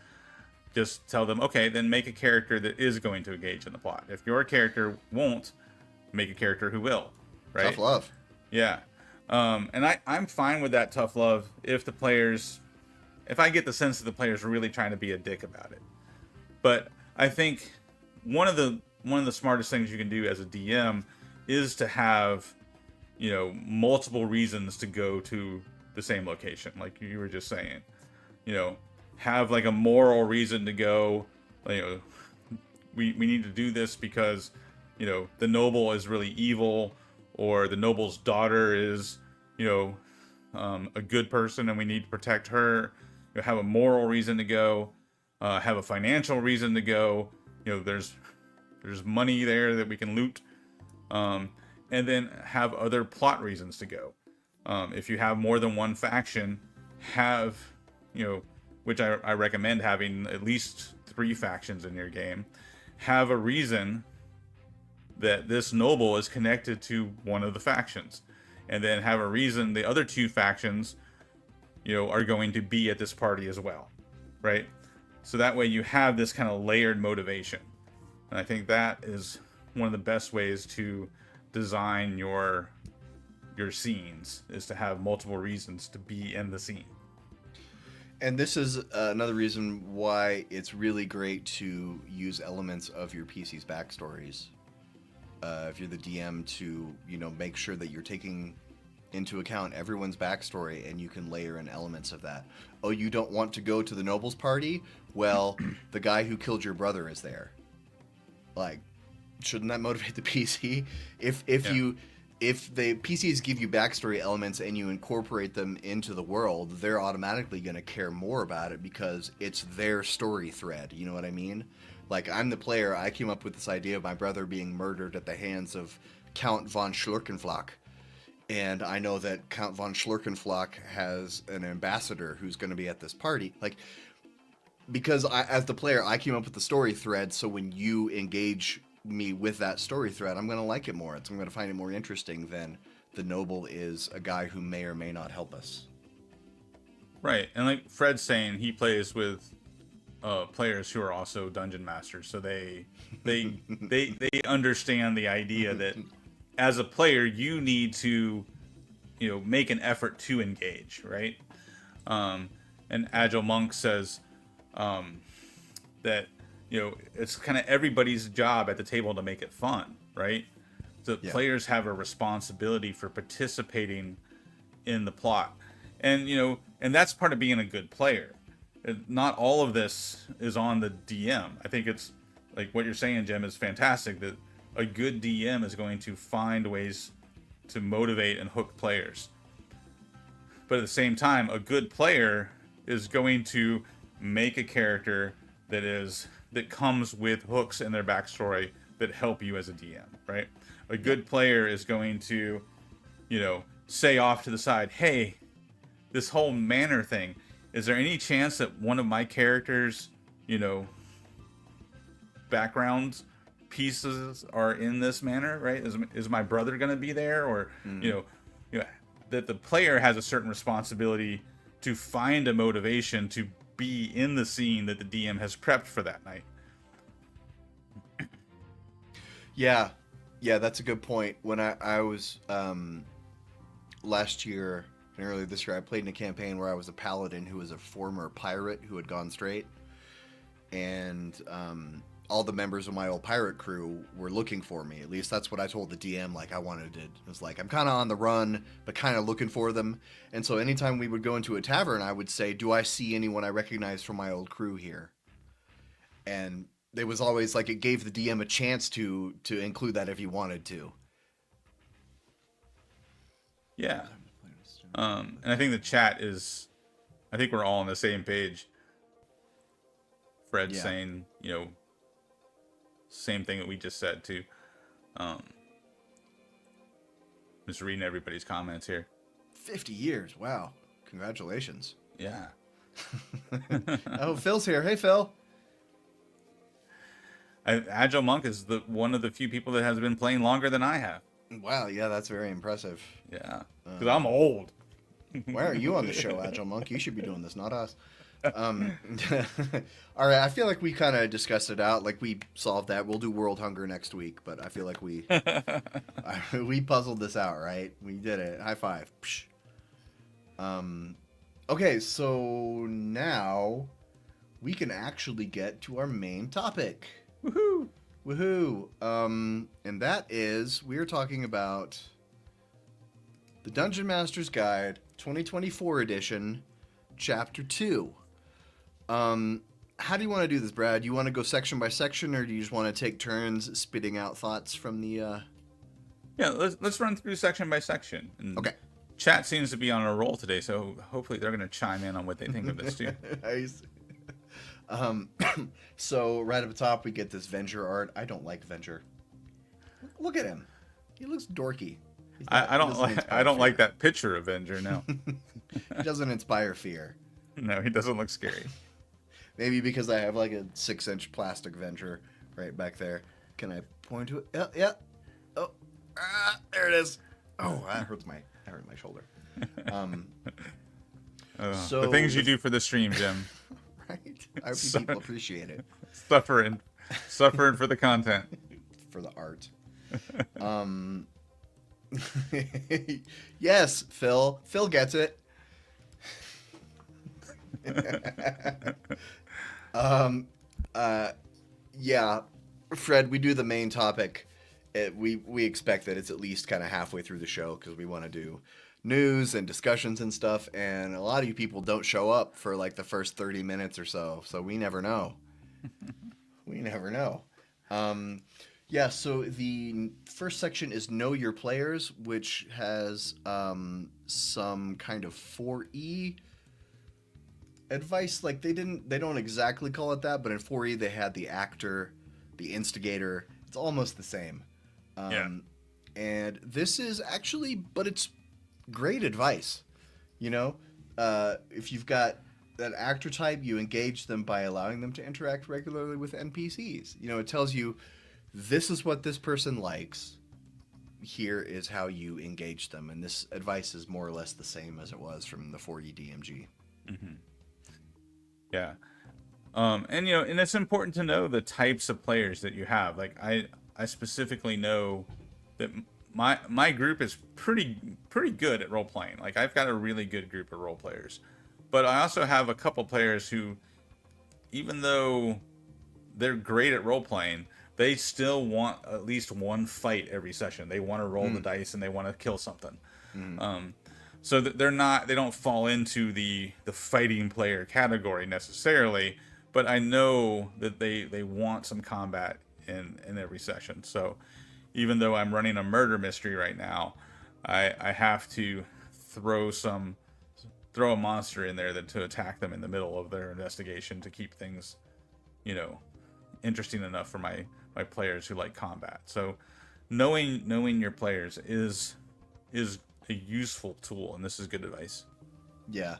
[SPEAKER 3] just tell them, okay, then make a character that is going to engage in the plot. If your character won't, make a character who will, right?
[SPEAKER 2] Tough love.
[SPEAKER 3] Yeah. And I'm fine with that tough love if I get the sense that the player's really trying to be a dick about it. But I think one of the smartest things you can do as a DM is to have, multiple reasons to go to the same location, like you were just saying. Have like a moral reason to go. We need to do this because, the noble is really evil, or the noble's daughter is, a good person and we need to protect her. Have a moral reason to go. Have a financial reason to go. There's money there that we can loot. And then have other plot reasons to go. If you have more than one faction, have, which I recommend having at least 3 factions in your game, have a reason that this noble is connected to one of the factions. And then have a reason the other 2 factions, are going to be at this party as well, right? So that way you have this kind of layered motivation. And I think that is one of the best ways to design your scenes, is to have multiple reasons to be in the scene.
[SPEAKER 2] And this is another reason why it's really great to use elements of your PC's backstories. If you're the DM, to make sure that you're taking into account everyone's backstory, and you can layer in elements of that. Oh, you don't want to go to the nobles party? Well, the guy who killed your brother is there. Shouldn't that motivate the PC? If the PCs give you backstory elements and you incorporate them into the world, they're automatically going to care more about it because it's their story thread. You know what I mean? I'm the player, I came up with this idea of my brother being murdered at the hands of Count von Schlurkenflock. And I know that Count von Schlurkenflock has an ambassador who's going to be at this party. Because as the player, I came up with the story thread, so when you engage me with that story thread, I'm going to like it more. I'm going to find it more interesting than the noble is a guy who may or may not help us.
[SPEAKER 3] Right. And like Fred's saying, he plays with players who are also dungeon masters, so they understand the idea that as a player you need to make an effort to engage, right? And Agile Monk says, that, it's kind of everybody's job at the table to make it fun, right? So players have a responsibility for participating in the plot, and and that's part of being a good player. Not all of this is on the DM. I think it's like what you're saying, Jim, is fantastic. That a good DM is going to find ways to motivate and hook players. But at the same time, a good player is going to make a character that comes with hooks in their backstory that help you as a DM, right? A good player is going to, say off to the side, hey, this whole manor thing, is there any chance that one of my characters, background pieces are in this manor, right? Is my brother going to be there? Or, that the player has a certain responsibility to find a motivation to be in the scene that the DM has prepped for that night.
[SPEAKER 2] Yeah, that's a good point. When I was last year and earlier this year, I played in a campaign where I was a paladin who was a former pirate who had gone straight, and all the members of my old pirate crew were looking for me. At least that's what I told the DM. Like, I wanted to. It was like, I'm kind of on the run, but kind of looking for them. And so anytime we would go into a tavern, I would say, do I see anyone I recognize from my old crew here? And it was always like, it gave the DM a chance to include that if he wanted to.
[SPEAKER 3] Yeah. And I think the chat is, I think we're all on the same page. Fred saying, same thing that we just said too. Just reading everybody's comments here.
[SPEAKER 2] 50 years. Wow. Congratulations.
[SPEAKER 3] Yeah.
[SPEAKER 2] Oh, Phil's here. Hey, Phil.
[SPEAKER 3] Agile Monk is one of the few people that has been playing longer than I have.
[SPEAKER 2] Wow. Yeah, that's very impressive.
[SPEAKER 3] Yeah. Because I'm old.
[SPEAKER 2] Why are you on the show, Agile Monk? You should be doing this, not us. All right, I feel like we kind of discussed it out. Like, we solved that. We'll do World Hunger next week, but I feel like we we puzzled this out, right? We did it. High five. Psh. Okay, so now we can actually get to our main topic.
[SPEAKER 3] Woohoo!
[SPEAKER 2] Woohoo! And that is, we're talking about the Dungeon Master's Guide 2024 edition, Chapter 2. How do you want to do this, Brad? You want to go section by section, or do you just want to take turns spitting out thoughts from the...
[SPEAKER 3] Yeah, let's run through section by section. And
[SPEAKER 2] Okay.
[SPEAKER 3] Chat seems to be on a roll today, so hopefully they're going to chime in on what they think of this too.
[SPEAKER 2] Nice. So right at the top, we get this Venger art. I don't like Venger. Look at him. He looks dorky.
[SPEAKER 3] I don't like that picture of Venger, no.
[SPEAKER 2] He doesn't inspire fear.
[SPEAKER 3] No, he doesn't look scary.
[SPEAKER 2] Maybe because I have like a 6-inch plastic Venger right back there. Can I point to it? Yeah. Oh, there it is. Oh, that hurt my shoulder.
[SPEAKER 3] So the things you do for the stream, Jim.
[SPEAKER 2] Right? I hope people appreciate it.
[SPEAKER 3] Suffering for the content.
[SPEAKER 2] For the art. Yes, Phil. Phil gets it. Yeah, Fred, we do the main topic. We expect that it's at least kind of halfway through the show because we want to do news and discussions and stuff, and a lot of you people don't show up for like the first 30 minutes or so we never know. Yeah, so the first section is Know Your Players, which has some kind of 4E advice. Like, they don't exactly call it that, but in 4E they had the actor, the instigator. It's almost the same. And this is actually, but it's great advice. If you've got that actor type, you engage them by allowing them to interact regularly with NPCs. It tells you, this is what this person likes. Here is how you engage them. And this advice is more or less the same as it was from the 4E DMG.
[SPEAKER 3] Mm-hmm. Yeah. And it's important to know the types of players that you have. Like, I specifically know that my group is pretty good at role playing. Like, I've got a really good group of role players. But I also have a couple players who even though they're great at role playing, they still want at least one fight every session. They want to roll the dice and they want to kill something. So that they don't fall into the fighting player category necessarily, but I know that they want some combat in every session. So even though I'm running a murder mystery right now, I have to throw a monster in there to attack them in the middle of their investigation to keep things, interesting enough for my players who like combat. So knowing your players is a useful tool, and this is good advice.
[SPEAKER 2] Yeah.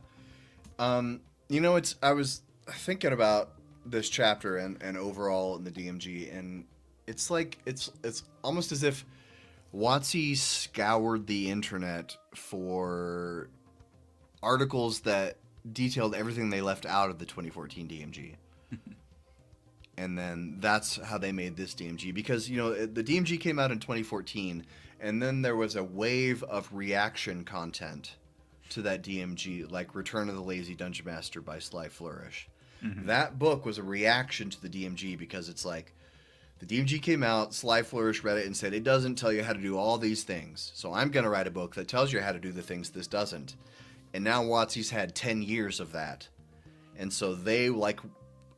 [SPEAKER 2] I was thinking about this chapter and overall in the DMG, and it's like it's almost as if WotC scoured the internet for articles that detailed everything they left out of the 2014 DMG. And then that's how they made this DMG, because the DMG came out in 2014, and then there was a wave of reaction content to that DMG, like Return of the Lazy Dungeon Master by Sly Flourish. That book was a reaction to the DMG, because it's like the DMG came out, Sly Flourish read it and said, it doesn't tell you how to do all these things, so I'm going to write a book that tells you how to do the things this doesn't. And now WotC's had 10 years of that. And so they,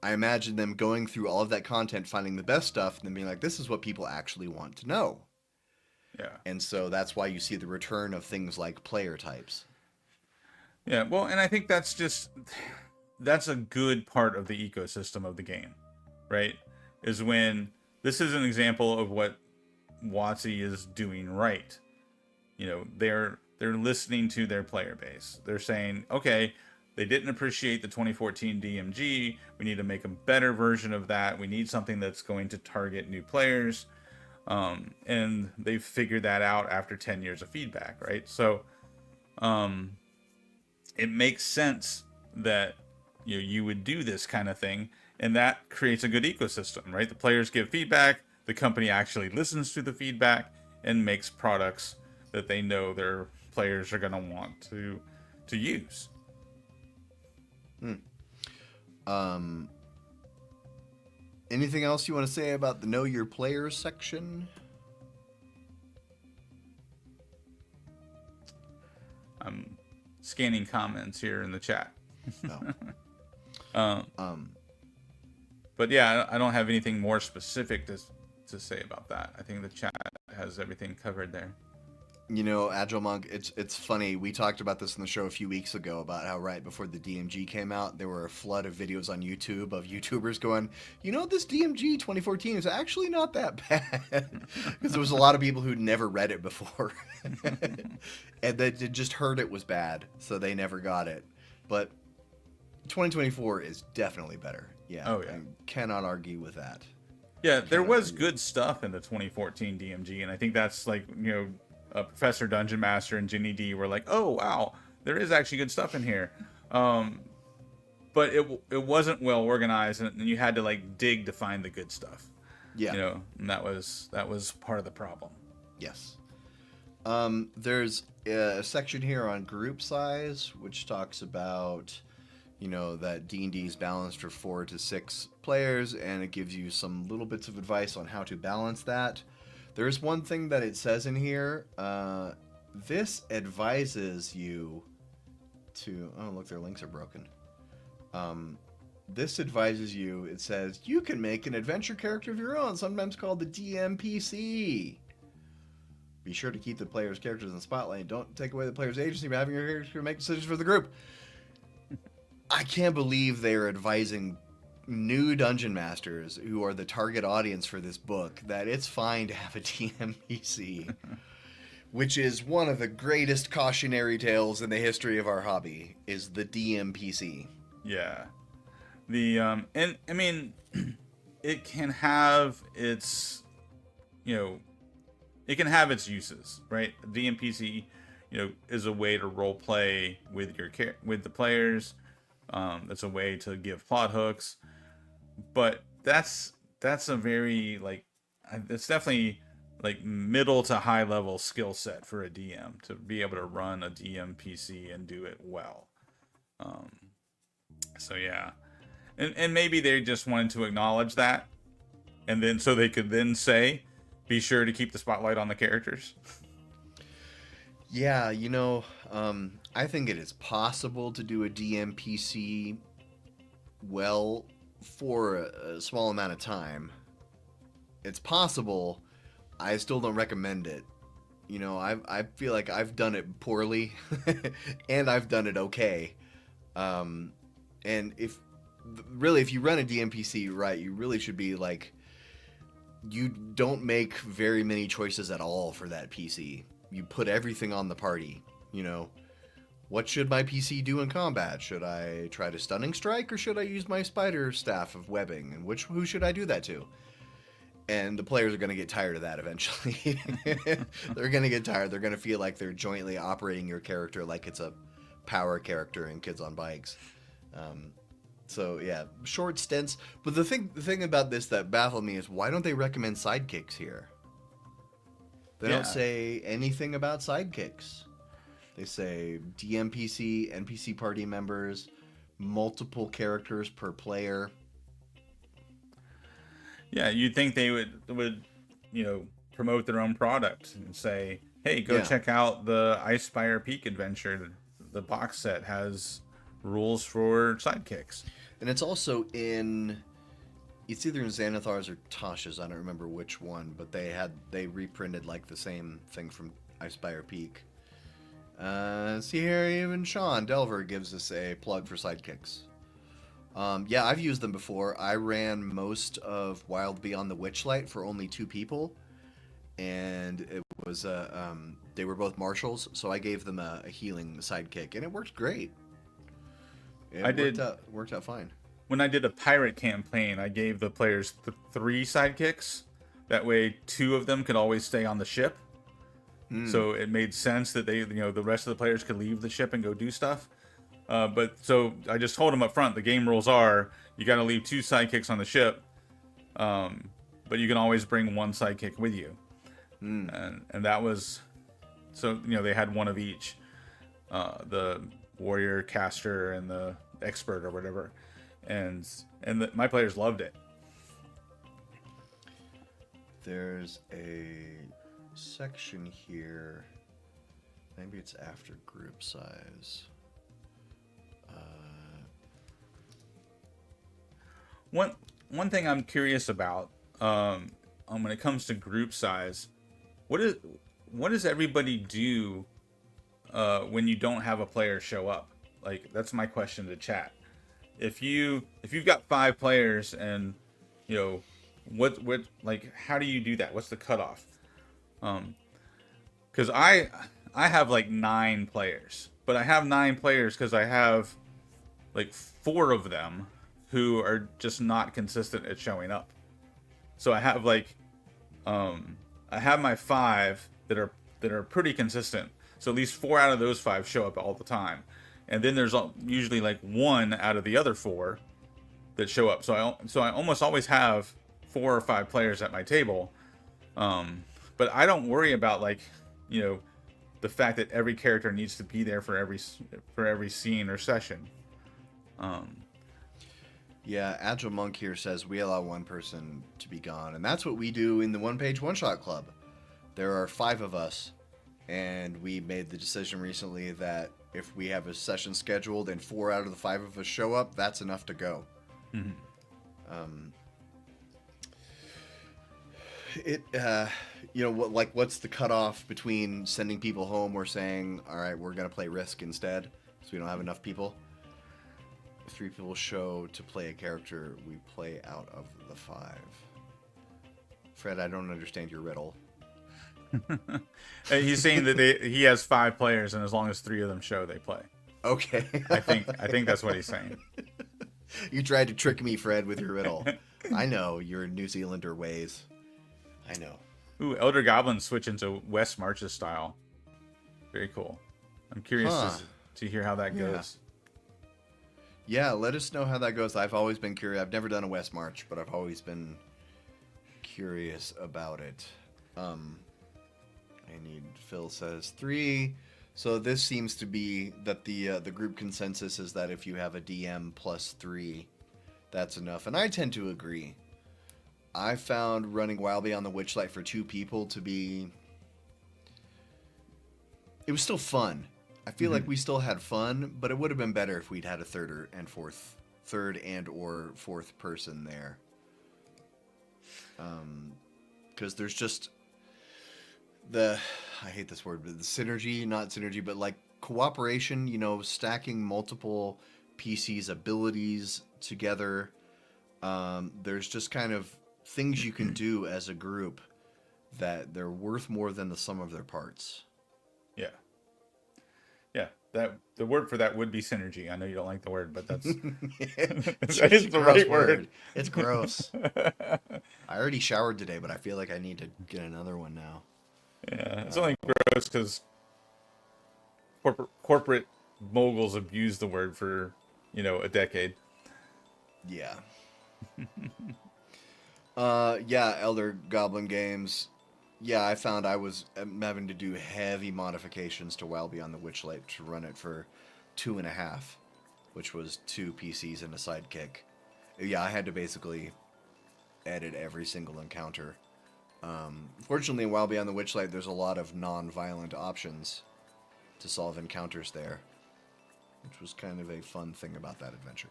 [SPEAKER 2] I imagine them going through all of that content, finding the best stuff, and then being like, this is what people actually want to know.
[SPEAKER 3] Yeah.
[SPEAKER 2] And so that's why you see the return of things like player types.
[SPEAKER 3] Yeah, well, and I think that's a good part of the ecosystem of the game, right? Is when this is an example of what WotC is doing right. They're listening to their player base. They're saying, okay, they didn't appreciate the 2014 DMG. We need to make a better version of that. We need something that's going to target new players. And they've figured that out after 10 years of feedback, right? So it makes sense that you would do this kind of thing, and that creates a good ecosystem, right? The players give feedback, the company actually listens to the feedback and makes products that they know their players are going to want to use.
[SPEAKER 2] Anything else you want to say about the Know Your Players section?
[SPEAKER 3] I'm scanning comments here in the chat.
[SPEAKER 2] Oh.
[SPEAKER 3] But yeah, I don't have anything more specific to say about that. I think the chat has everything covered there.
[SPEAKER 2] Agile Monk, it's funny. We talked about this in the show a few weeks ago about how right before the DMG came out, there were a flood of videos on YouTube of YouTubers going, this DMG 2014 is actually not that bad. Because there was a lot of people who'd never read it before. And they just heard it was bad, so they never got it. But 2024 is definitely better. Yeah.
[SPEAKER 3] Oh, yeah.
[SPEAKER 2] I cannot argue with that.
[SPEAKER 3] Yeah, there was good stuff in the 2014 DMG, and I think that's Professor Dungeon Master and Ginny D were like, oh wow, there is actually good stuff in here. But it wasn't well organized, and you had to dig to find the good stuff.
[SPEAKER 2] Yeah.
[SPEAKER 3] And that was part of the problem.
[SPEAKER 2] Yes. There's a section here on group size, which talks about, that D&D is balanced for 4 to 6 players, and it gives you some little bits of advice on how to balance that. There's one thing that it says in here. This advises you to... Oh, look, their links are broken. This advises you, it says, you can make an adventure character of your own, sometimes called the DMPC. Be sure to keep the player's characters in the spotlight. Don't take away the player's agency by having your character make decisions for the group. I can't believe they're advising new dungeon masters who are the target audience for this book that it's fine to have a DMPC, which is one of the greatest cautionary tales in the history of our hobby, is the DMPC.
[SPEAKER 3] Yeah. And I mean, it can have its, it can have its uses, right? DMPC, is a way to role play with the players. That's a way to give plot hooks, but that's a very it's definitely middle to high level skill set for a DM to be able to run a DMPC and do it well. So yeah, And maybe they just wanted to acknowledge that, and then so they could then say, be sure to keep the spotlight on the characters.
[SPEAKER 2] Yeah, I think it is possible to do a DMPC well for a small amount of time. It's possible. I still don't recommend it. I feel like I've done it poorly, and I've done it okay. And if you run a DMPC right, you really should be like, you don't make very many choices at all for that PC. You put everything on the party. What should my PC do in combat? Should I try to stunning strike, or should I use my spider staff of webbing? And who should I do that to? And the players are going to get tired of that eventually. They're going to get tired. They're going to feel like they're jointly operating your character like it's a power character in Kids on Bikes. So yeah, short stints. But the thing about this that baffled me is, why don't they recommend sidekicks here? They don't say anything about sidekicks. They say DMPC, NPC party members, multiple characters per player.
[SPEAKER 3] Yeah, you'd think they would promote their own product and say, hey, go check out the Icespire Peak adventure. The box set has rules for sidekicks.
[SPEAKER 2] And it's also it's either in Xanathar's or Tasha's, I don't remember which one, but they reprinted like the same thing from Icespire Peak. See here, even Sean Delver gives us a plug for sidekicks. Yeah, I've used them before. I ran most of Wild Beyond the Witchlight for only 2 people, and it was they were both marshals, so I gave them a healing sidekick, and it worked great. It worked out fine.
[SPEAKER 3] When I did a pirate campaign, I gave the players 3 sidekicks. That way, 2 of them could always stay on the ship. So it made sense that the rest of the players could leave the ship and go do stuff. But so I just told them up front, the game rules are you got to leave 2 sidekicks on the ship, but you can always bring 1 sidekick with you. And that was, so they had 1 of each, the warrior, caster, and the expert or whatever, and my players loved it.
[SPEAKER 2] There's a section here. Maybe it's after group size.
[SPEAKER 3] One thing I'm curious about, when it comes to group size, what does everybody do when you don't have a player show up? Like, that's my question to chat. If you've got 5 players, and what how do you do that? What's the cutoff? Because I have like 9 players, but I have 9 players because I have like 4 of them who are just not consistent at showing up. So I have I have my 5 that are pretty consistent. So at least 4 out of those 5 show up all the time, and then there's usually like 1 out of the other 4 that show up. So I almost always have 4 or 5 players at my table. But I don't worry about the fact that every character needs to be there for every scene or session.
[SPEAKER 2] Yeah, Agile Monk here says we allow 1 person to be gone, and that's what we do in the one-page one-shot club. There are 5 of us, and we made the decision recently that if we have a session scheduled and 4 out of the 5 of us show up, that's enough to go. What's the cutoff between sending people home or saying, all right, we're going to play Risk instead because we don't have enough people? If 3 people show to play a character, we play out of the 5. Fred, I don't understand your riddle.
[SPEAKER 3] He's saying that he has 5 players, and as long as 3 of them show, they play.
[SPEAKER 2] Okay.
[SPEAKER 3] I think that's what he's saying.
[SPEAKER 2] You tried to trick me, Fred, with your riddle. I know your New Zealander ways. I know.
[SPEAKER 3] Ooh, Elder Goblins switch into West March's style. Very cool. I'm curious to hear how that goes.
[SPEAKER 2] Yeah, let us know how that goes. I've always been curious. I've never done a West March, but I've always been curious about it. Phil says 3. So this seems to be that the group consensus is that if you have a DM plus 3, that's enough. And I tend to agree. I found running Wild Beyond the Witchlight for 2 people to be... It was still fun. I feel like we still had fun, but it would have been better if we'd had a third and or fourth person there. Because there's just I hate this word, but the synergy, not synergy, but like cooperation, you know, stacking multiple PCs' abilities together. There's just kind of things you can do as a group that they're worth more than the sum of their parts.
[SPEAKER 3] Yeah. Yeah. That the word for that would be synergy. I know you don't like the word, but that's that is the right word.
[SPEAKER 2] It's gross. I already showered today, but I feel like I need to get another one now.
[SPEAKER 3] Yeah, it's only gross because corporate moguls have used the word for, a decade.
[SPEAKER 2] Yeah. Yeah, Elder Goblin Games. Yeah, I found I was having to do heavy modifications to Wild Beyond the Witchlight to run it for 2.5, which was 2 PCs and a sidekick. Yeah, I had to basically edit every single encounter. Fortunately, in Wild Beyond the Witchlight, there's a lot of non-violent options to solve encounters there, which was kind of a fun thing about that adventure.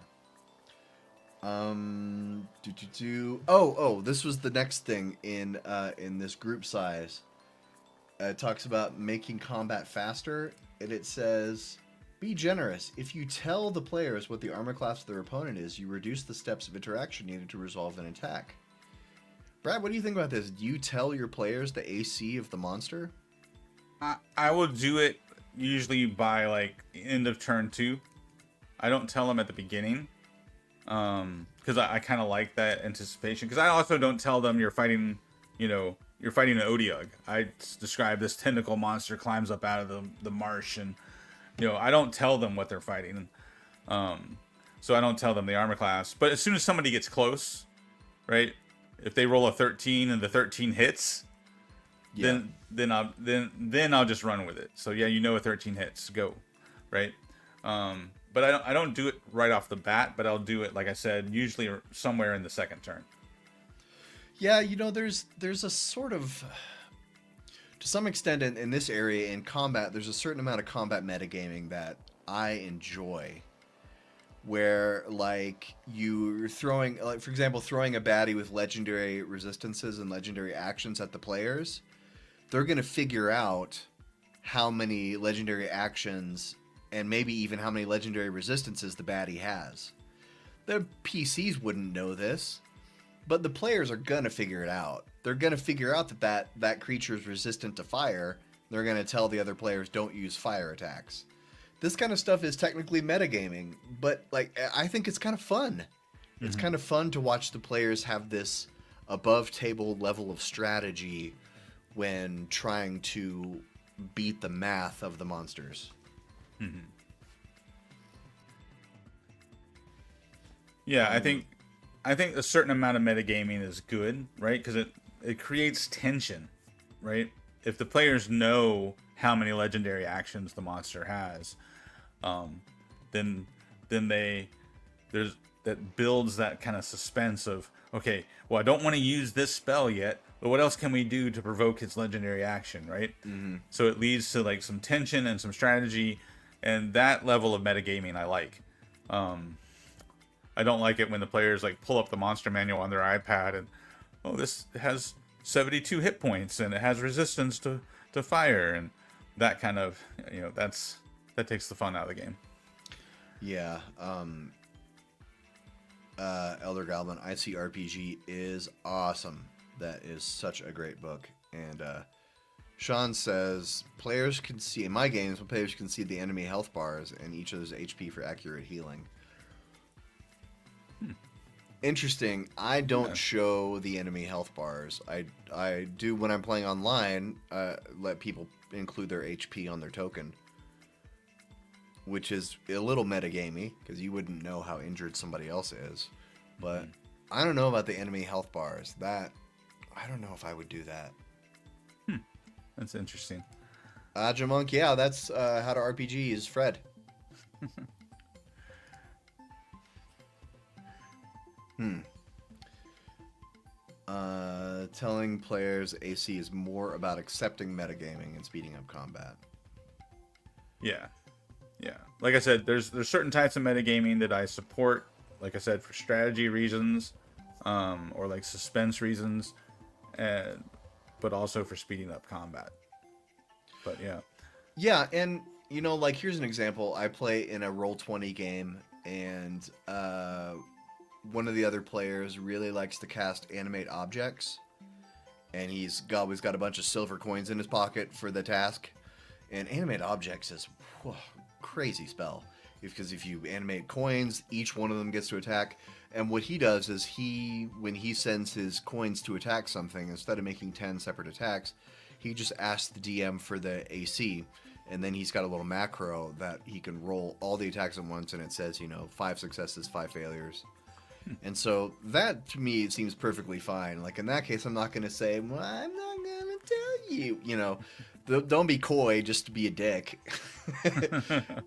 [SPEAKER 2] This was the next thing in this group size. It talks about making combat faster, and it says, be generous. If you tell the players what the armor class of their opponent is, you reduce the steps of interaction needed to resolve an attack. Brad, what do you think about this? Do you tell your players the AC of the monster?
[SPEAKER 3] I will do it usually by like end of turn 2. I don't tell them at the beginning. Because I kind of like that anticipation. Because I also don't tell them you're fighting an Odiug. I describe this tentacle monster climbs up out of the marsh, and I don't tell them what they're fighting. So I don't tell them the armor class. But as soon as somebody gets close, right? If they roll a 13 and the 13 hits, yeah. then I'll just run with it. So yeah, a 13 hits, go, right? But I don't do it right off the bat, but I'll do it, like I said, usually somewhere in the second turn.
[SPEAKER 2] Yeah, there's a sort of, to some extent in this area in combat, there's a certain amount of combat metagaming that I enjoy. Where, like, you're throwing, like, for example, throwing a baddie with legendary resistances and legendary actions at the players, they're going to figure out how many legendary actions and maybe even how many legendary resistances the baddie has. The PCs wouldn't know this, but the players are going to figure it out. They're going to figure out that creature is resistant to fire. They're going to tell the other players don't use fire attacks. This kind of stuff is technically metagaming, but like I think it's kind of fun. Mm-hmm. It's kind of fun to watch the players have this above table level of strategy when trying to beat the math of the monsters.
[SPEAKER 3] Mm-hmm. Yeah, I think a certain amount of metagaming is good, right? Because it creates tension, right? If the players know how many legendary actions the monster has, then that builds that kind of suspense of, okay, well, I don't want to use this spell yet, but what else can we do to provoke his legendary action, right? Mm-hmm. So it leads to like some tension and some strategy, and that level of metagaming I like. I don't like it when the players like pull up the monster manual on their iPad and, this has 72 hit points and it has resistance to fire, and that kind of, that takes the fun out of the game.
[SPEAKER 2] Yeah. Elder Goblin TTRPG is awesome. That is such a great book. And Sean says, players can see, in my games, players can see the enemy health bars and each other's HP for accurate healing. Interesting. I don't show the enemy health bars. I do when I'm playing online, let people include their HP on their token, which is a little metagamey because you wouldn't know how injured somebody else is. But I don't know about the enemy health bars. I don't know if I would do that.
[SPEAKER 3] That's interesting.
[SPEAKER 2] Jamunk, yeah, that's how to RPG is Fred. Telling players AC is more about accepting metagaming and speeding up combat.
[SPEAKER 3] Yeah. Yeah. Like I said, there's certain types of metagaming that I support, like I said, for strategy reasons, or like suspense reasons, but also for speeding up combat. But yeah.
[SPEAKER 2] Yeah, and like here's an example. I play in a Roll20 game, and one of the other players really likes to cast animate objects, and he's always got a bunch of silver coins in his pocket for the task. And animate objects is crazy spell, because if you animate coins, each one of them gets to attack. And what he does is when he sends his coins to attack something, instead of making 10 separate attacks, he just asks the DM for the AC, and then he's got a little macro that he can roll all the attacks at once, and it says 5 successes, 5 failures. And so that, to me, seems perfectly fine. Like, in that case, I'm not going to say, well, I'm not going to tell you. Don't be coy just to be a dick.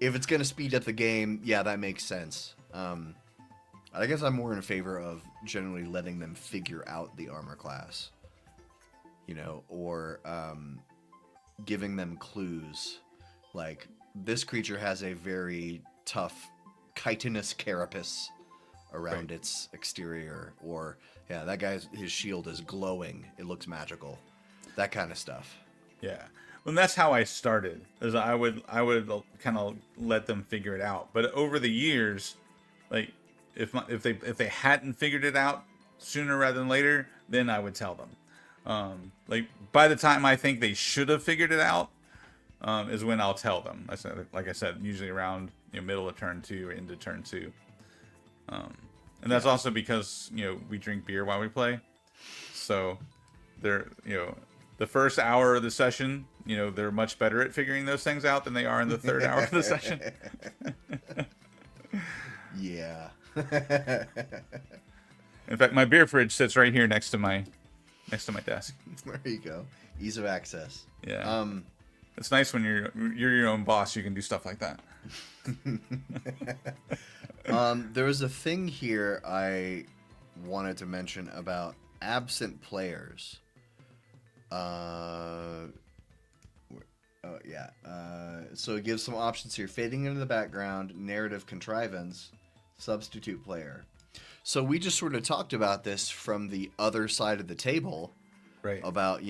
[SPEAKER 2] If it's going to speed up the game, yeah, that makes sense. I guess I'm more in favor of generally letting them figure out the armor class. Or giving them clues. Like, this creature has a very tough chitinous carapace around its exterior, or that guy's his shield is glowing, it looks magical, that kind of stuff.
[SPEAKER 3] Yeah, well, that's how I started. Is I would kind of let them figure it out. But over the years, like if they hadn't figured it out sooner rather than later, then I would tell them. Like by the time I think they should have figured it out, is when I'll tell them. Like I said, usually around middle of turn 2 or into turn 2. And that's also because we drink beer while we play, so they're the first hour of the session, they're much better at figuring those things out than they are in the third hour of the session.
[SPEAKER 2] Yeah.
[SPEAKER 3] In fact, my beer fridge sits right here next to my desk.
[SPEAKER 2] There you go. Ease of access.
[SPEAKER 3] Yeah. It's nice when you're your own boss. You can do stuff like that.
[SPEAKER 2] There was a thing here I wanted to mention about absent players. So it gives some options here: fading into the background, narrative contrivance, substitute player. So we just sort of talked about this from the other side of the table,
[SPEAKER 3] right?
[SPEAKER 2] About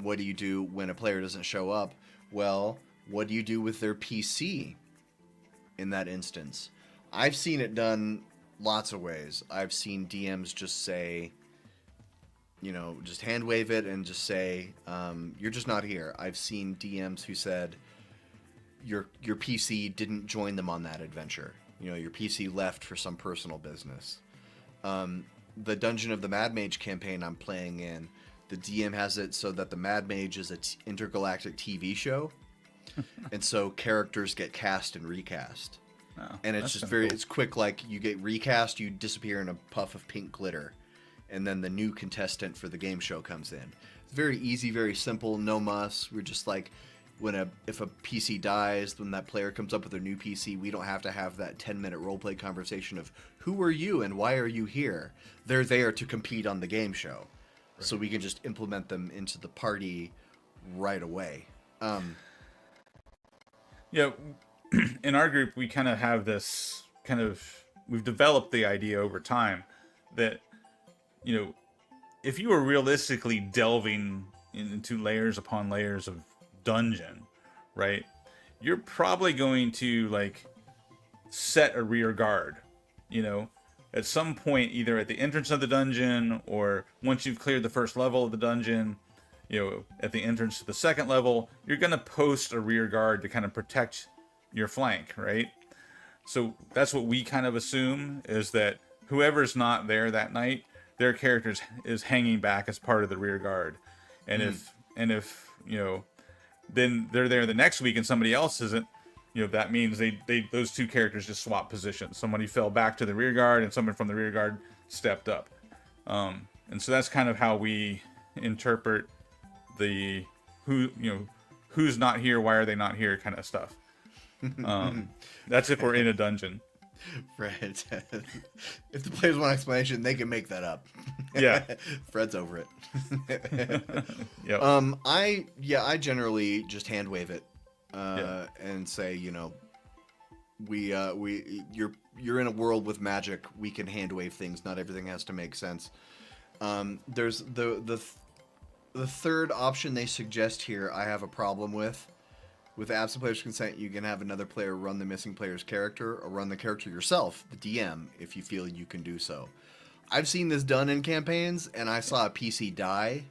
[SPEAKER 2] what do you do when a player doesn't show up? Well, what do you do with their PC in that instance? I've seen it done lots of ways. I've seen DMs just say, just hand wave it and just say, you're just not here. I've seen DMs who said your PC didn't join them on that adventure. Your PC left for some personal business. The Dungeon of the Mad Mage campaign I'm playing in, the DM has it so that the Mad Mage is an intergalactic TV show. And so characters get cast and recast.
[SPEAKER 3] Oh,
[SPEAKER 2] and it's just
[SPEAKER 3] cool.
[SPEAKER 2] It's quick, like you get recast, you disappear in a puff of pink glitter, and then the new contestant for the game show comes in. It's very easy, very simple, no muss. We're just like, if a PC dies, when that player comes up with a new PC, we don't have to have that 10-minute roleplay conversation of who are you and why are you here? They're there to compete on the game show. Right. So we can just implement them into the party right away.
[SPEAKER 3] Yeah. In our group, we kind of have this we've developed the idea over time that, if you were realistically delving into layers upon layers of dungeon, right, you're probably going to set a rear guard, at some point, either at the entrance of the dungeon or once you've cleared the first level of the dungeon, at the entrance to the second level, you're going to post a rear guard to kind of protect your flank, right? So that's what we kind of assume, is that whoever's not there that night, their character is hanging back as part of the rear guard. And if then they're there the next week and somebody else isn't, that means those two characters just swap positions. Somebody fell back to the rear guard and someone from the rear guard stepped up. And so that's kind of how we interpret the who's not here, why are they not here kind of stuff. That's if we're in a dungeon.
[SPEAKER 2] Fred says, if the players want explanation, they can make that up.
[SPEAKER 3] Yeah.
[SPEAKER 2] Fred's over it.
[SPEAKER 3] Yep.
[SPEAKER 2] I generally just hand wave it, and say, you're in a world with magic. We can hand wave things. Not everything has to make sense. There's the third option they suggest here. I have a problem with. With absent player's consent, you can have another player run the missing player's character or run the character yourself, the DM, if you feel you can do so. I've seen this done in campaigns, and I saw a PC die.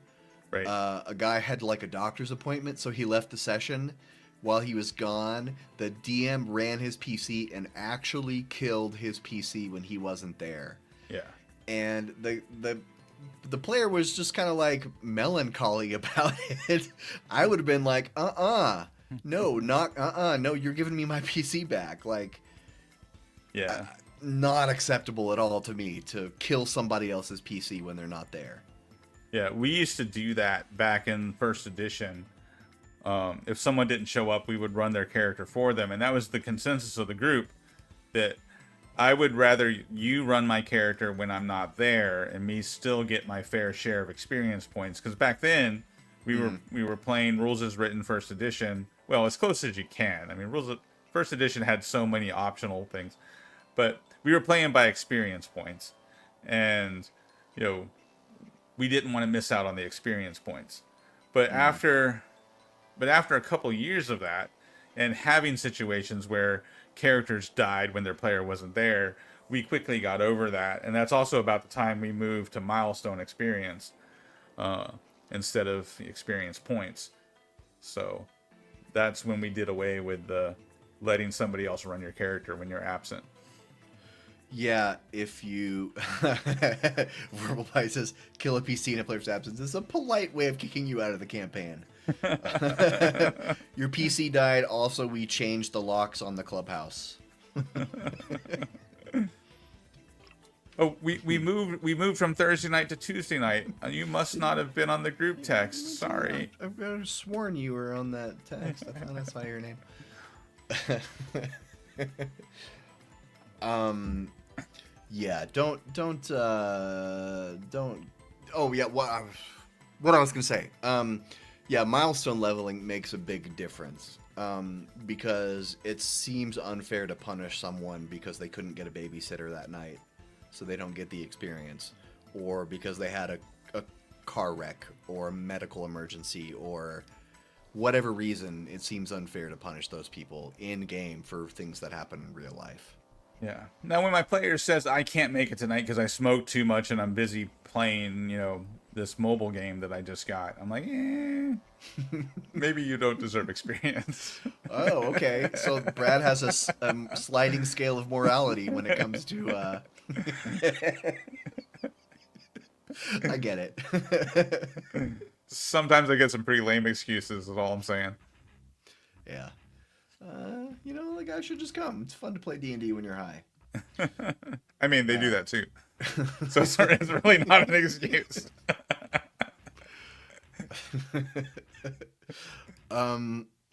[SPEAKER 3] Right.
[SPEAKER 2] A guy had like a doctor's appointment, so he left the session. While he was gone, the DM ran his PC and actually killed his PC when he wasn't there.
[SPEAKER 3] Yeah.
[SPEAKER 2] And the player was just kind of like melancholy about it. I would have been like, no, you're giving me my PC back. Like,
[SPEAKER 3] Yeah.
[SPEAKER 2] Not acceptable at all to me to kill somebody else's PC when they're not there.
[SPEAKER 3] Yeah, we used to do that back in first edition. If someone didn't show up, we would run their character for them, and that was the consensus of the group, that I would rather you run my character when I'm not there and me still get my fair share of experience points. Because back then we were playing rules as written first edition. Well, as close as you can. I mean, first edition had so many optional things, but we were playing by experience points, and we didn't want to miss out on the experience points. But after a couple years of that, and having situations where characters died when their player wasn't there, we quickly got over that. And that's also about the time we moved to milestone experience instead of experience points. So that's when we did away with the letting somebody else run your character when you're absent.
[SPEAKER 2] Yeah, if you Verbal Pie says kill a PC in a player's absence is a polite way of kicking you out of the campaign. Your PC died. Also, we changed the locks on the clubhouse.
[SPEAKER 3] Oh, we moved from Thursday night to Tuesday night. You must not have been on the group text. Sorry.
[SPEAKER 2] I've sworn you were on that text. I thought I saw your name. Yeah, don't. Oh yeah, what I was gonna say. Yeah, milestone leveling makes a big difference. Because it seems unfair to punish someone because they couldn't get a babysitter that night, so they don't get the experience, or because they had a car wreck or a medical emergency or whatever reason. It seems unfair to punish those people in game for things that happen in real life.
[SPEAKER 3] Yeah. Now, when my player says I can't make it tonight because I smoked too much and I'm busy playing, this mobile game that I just got, I'm like, maybe you don't deserve experience.
[SPEAKER 2] Oh, okay. So Brad has a sliding scale of morality when it comes to. I get it.
[SPEAKER 3] Sometimes I get some pretty lame excuses. Is all I'm saying.
[SPEAKER 2] Yeah. The guy should just come. It's fun to play D&D when you're high.
[SPEAKER 3] I mean, they do that too. So it's really not an excuse.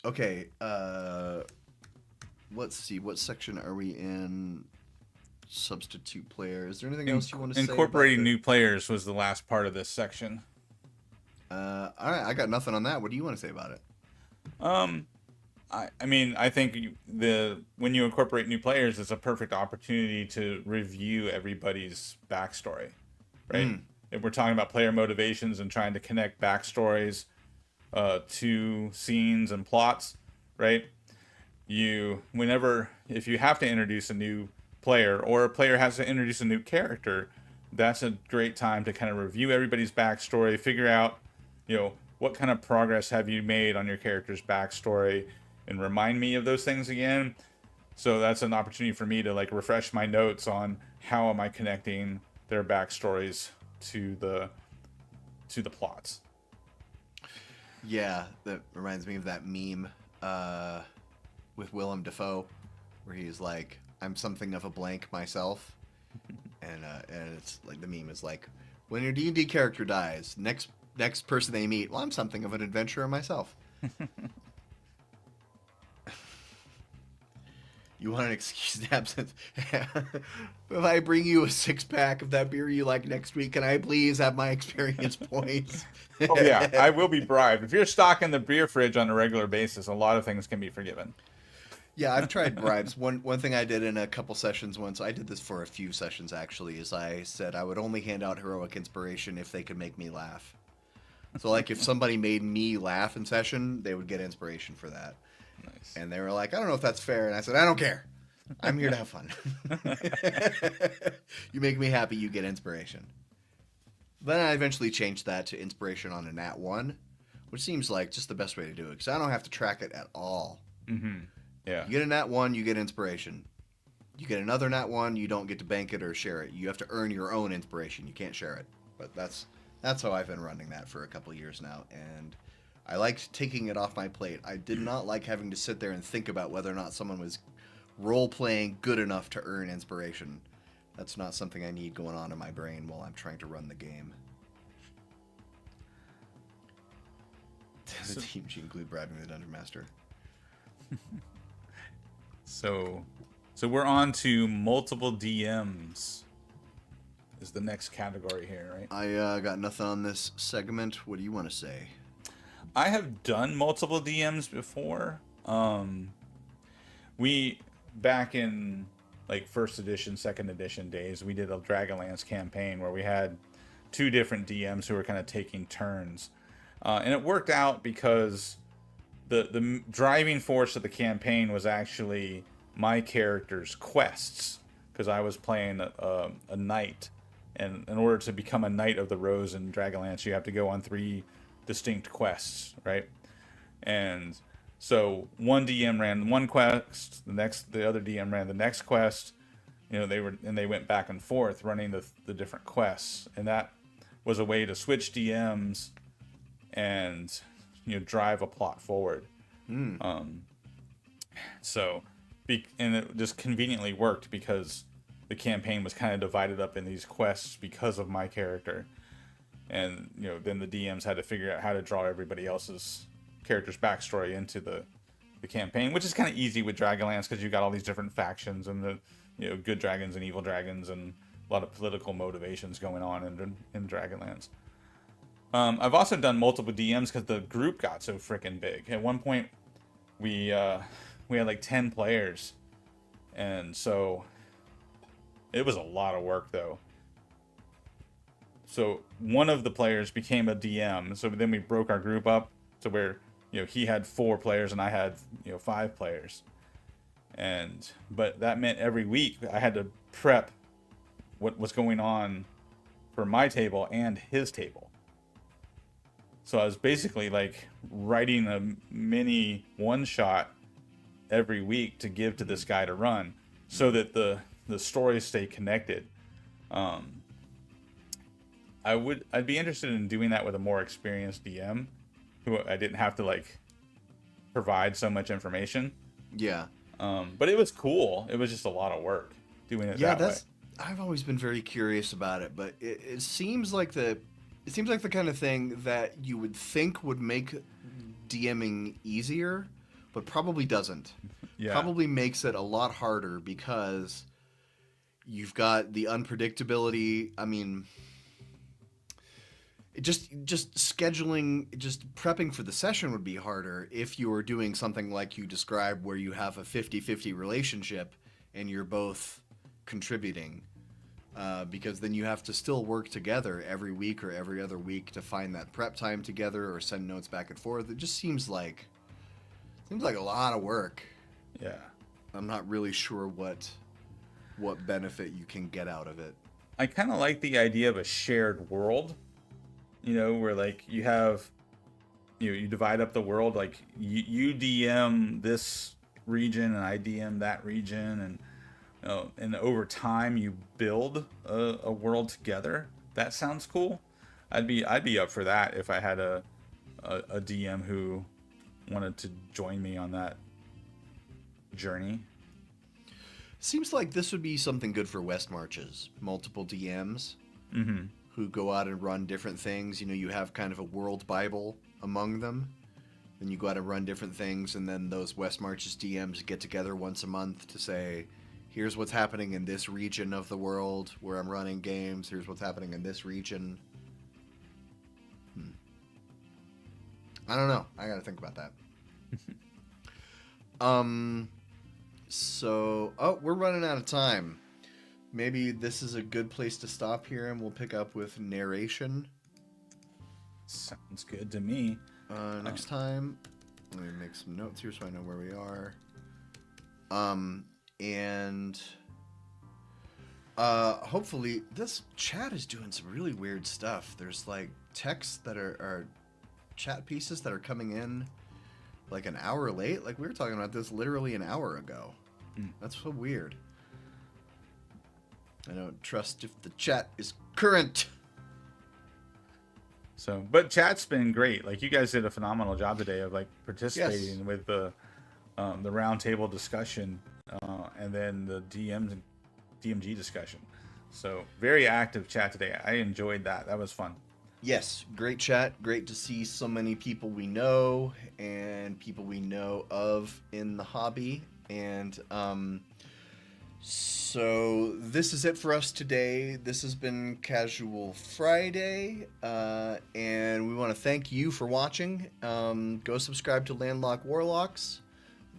[SPEAKER 2] Okay. Let's see. What section are we in? Substitute player. Is there anything else you want to say?
[SPEAKER 3] Incorporating new players was the last part of this section.
[SPEAKER 2] All right. I got nothing on that. What do you want to say about it?
[SPEAKER 3] I mean, I think when you incorporate new players, it's a perfect opportunity to review everybody's backstory, right? If we're talking about player motivations and trying to connect backstories to scenes and plots, right? If you have to introduce a new player or a player has to introduce a new character, that's a great time to kind of review everybody's backstory, figure out, what kind of progress have you made on your character's backstory, and remind me of those things again. So that's an opportunity for me to refresh my notes on how am I connecting their backstories to the plots.
[SPEAKER 2] Yeah, that reminds me of that meme with Willem Dafoe, where he's like, "I'm something of a blank myself," and it's like the meme is like, when your D&D character dies, next person they meet, well, I'm something of an adventurer myself. You want an excuse to absinthe? If I bring you a 6-pack of that beer you like next week, can I please have my experience points?
[SPEAKER 3] Oh yeah, I will be bribed. If you're stocking the beer fridge on a regular basis, a lot of things can be forgiven.
[SPEAKER 2] Yeah, I've tried bribes. One thing I did in a couple sessions once, I did this for a few sessions actually, is I said I would only hand out heroic inspiration if they could make me laugh. So like if somebody made me laugh in session, they would get inspiration for that.
[SPEAKER 3] Nice.
[SPEAKER 2] And they were like, I don't know if that's fair. And I said, I don't care. I'm here to have fun. You make me happy, you get inspiration. Then I eventually changed that to inspiration on a nat 1, which seems like just the best way to do it because I don't have to track it at all.
[SPEAKER 3] Mm-hmm. Yeah.
[SPEAKER 2] You get a nat 1, you get inspiration. You get another nat 1, you don't get to bank it or share it. You have to earn your own inspiration. You can't share it. But that's how I've been running that for a couple of years now, and I liked taking it off my plate. I did not like having to sit there and think about whether or not someone was role-playing good enough to earn inspiration. That's not something I need going on in my brain while I'm trying to run the game. The team should include bribing the Dungeon Master.
[SPEAKER 3] So we're on to multiple DMs. Is the next category here, right?
[SPEAKER 2] I got nothing on this segment. What do you want to say?
[SPEAKER 3] I have done multiple DMs before. We back in like first edition, second edition days, we did a Dragonlance campaign where we had 2 different DMs who were kind of taking turns, and it worked out because the driving force of the campaign was actually my character's quests, because I was playing a knight, and in order to become a Knight of the Rose in Dragonlance, you have to go on 3 distinct quests, right? And so one DM ran one quest, the other DM ran the next quest. You know, they went back and forth running the different quests, and that was a way to switch DMs and, you know, drive a plot forward. And it just conveniently worked because the campaign was kind of divided up in these quests because of my character. And, you know, then the DMs had to figure out how to draw everybody else's character's backstory into the campaign, which is kind of easy with Dragonlance because you got all these different factions and the, you know, good dragons and evil dragons and a lot of political motivations going on in Dragonlance. I've also done multiple DMs because the group got so freaking big. At one point, we had like 10 players, and so it was a lot of work though. So one of the players became a DM. So then we broke our group up to where, you know, he had 4 players and I had, you know, 5 players. But that meant every week I had to prep what was going on for my table and his table. So I was basically like writing a mini one-shot every week to give to this guy to run so that the stories stay connected. I'd be interested in doing that with a more experienced DM who I didn't have to like provide so much information.
[SPEAKER 2] Yeah.
[SPEAKER 3] But it was cool. It was just a lot of work doing it that way.
[SPEAKER 2] I've always been very curious about it, but it seems like the kind of thing that you would think would make DMing easier, but probably doesn't.
[SPEAKER 3] Yeah.
[SPEAKER 2] Probably makes it a lot harder because you've got the unpredictability. I mean, just scheduling, just prepping for the session would be harder if you were doing something like you described where you have a 50-50 relationship and you're both contributing, because then you have to still work together every week or every other week to find that prep time together or send notes back and forth. It just seems like a lot of work.
[SPEAKER 3] Yeah.
[SPEAKER 2] I'm not really sure what benefit you can get out of it.
[SPEAKER 3] I kind of like the idea of a shared world, you know, where like you have, you divide up the world, like you DM this region and I DM that region, and you know, and over time you build a world together. That sounds cool. I'd be up for that if I had a DM who wanted to join me on that journey.
[SPEAKER 2] Seems like this would be something good for West Marches. Multiple DMs who go out and run different things. You know, you have kind of a world Bible among them. Then you go out and run different things, and then those West Marches DMs get together once a month to say, here's what's happening in this region of the world where I'm running games. Here's what's happening in this region. I don't know. I gotta think about that. So, we're running out of time. Maybe this is a good place to stop here, and we'll pick up with narration.
[SPEAKER 3] Sounds good to me.
[SPEAKER 2] Next time. Let me make some notes here so I know where we are. And hopefully this chat is doing some really weird stuff. There's like texts that are chat pieces that are coming in like an hour late. Like we were talking about this literally an hour ago. That's so weird. I don't trust if the chat is current.
[SPEAKER 3] So, but chat's been great. Like you guys did a phenomenal job today of like participating with the roundtable discussion and then the DMG discussion. So very active chat today. I enjoyed that. That was fun.
[SPEAKER 2] Yes, great chat. Great to see so many people we know and people we know of in the hobby. And so this is it for us today. This has been Casual Friday, and we want to thank you for watching. Go subscribe to Landlocked Warlocks.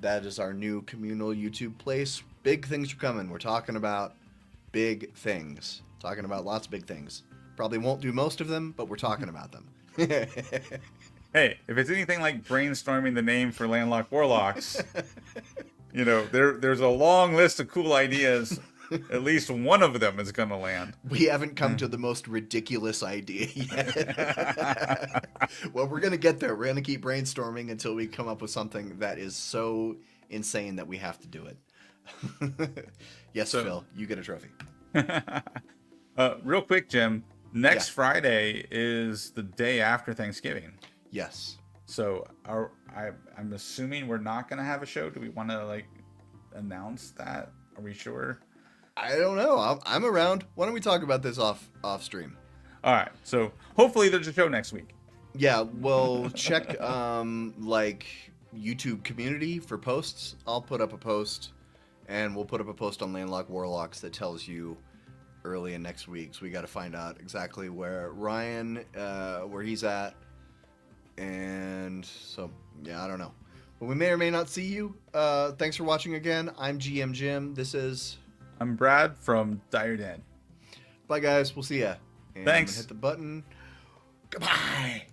[SPEAKER 2] That is our new communal YouTube place. Big things are coming. We're talking about big things. Talking about lots of big things. Probably won't do most of them, but we're talking about them.
[SPEAKER 3] Hey, if it's anything like brainstorming the name for Landlocked Warlocks, you know, there's a long list of cool ideas. At least one of them is going to land.
[SPEAKER 2] We haven't come to the most ridiculous idea yet. Well, we're going to get there. We're going to keep brainstorming until we come up with something that is so insane that we have to do it. Yes, so, Phil, you get a trophy.
[SPEAKER 3] Real quick, Jim. Next Friday is the day after Thanksgiving.
[SPEAKER 2] Yes.
[SPEAKER 3] So I'm assuming we're not going to have a show. Do we want to like announce that? Are we sure?
[SPEAKER 2] I don't know. I'm around. Why don't we talk about this off stream?
[SPEAKER 3] All right. So hopefully there's a show next week.
[SPEAKER 2] Yeah. Well, check like YouTube community for posts. I'll put up a post, and we'll put up a post on Landlocked Warlocks that tells you early in next week. So we got to find out exactly where Ryan, where he's at. And so, yeah, I don't know. But we may or may not see you. Thanks for watching again. I'm GM Jim. This is...
[SPEAKER 3] I'm Brad from Dire Den.
[SPEAKER 2] Bye, guys. We'll see ya. And
[SPEAKER 3] Thanks.
[SPEAKER 2] hit the button. Goodbye.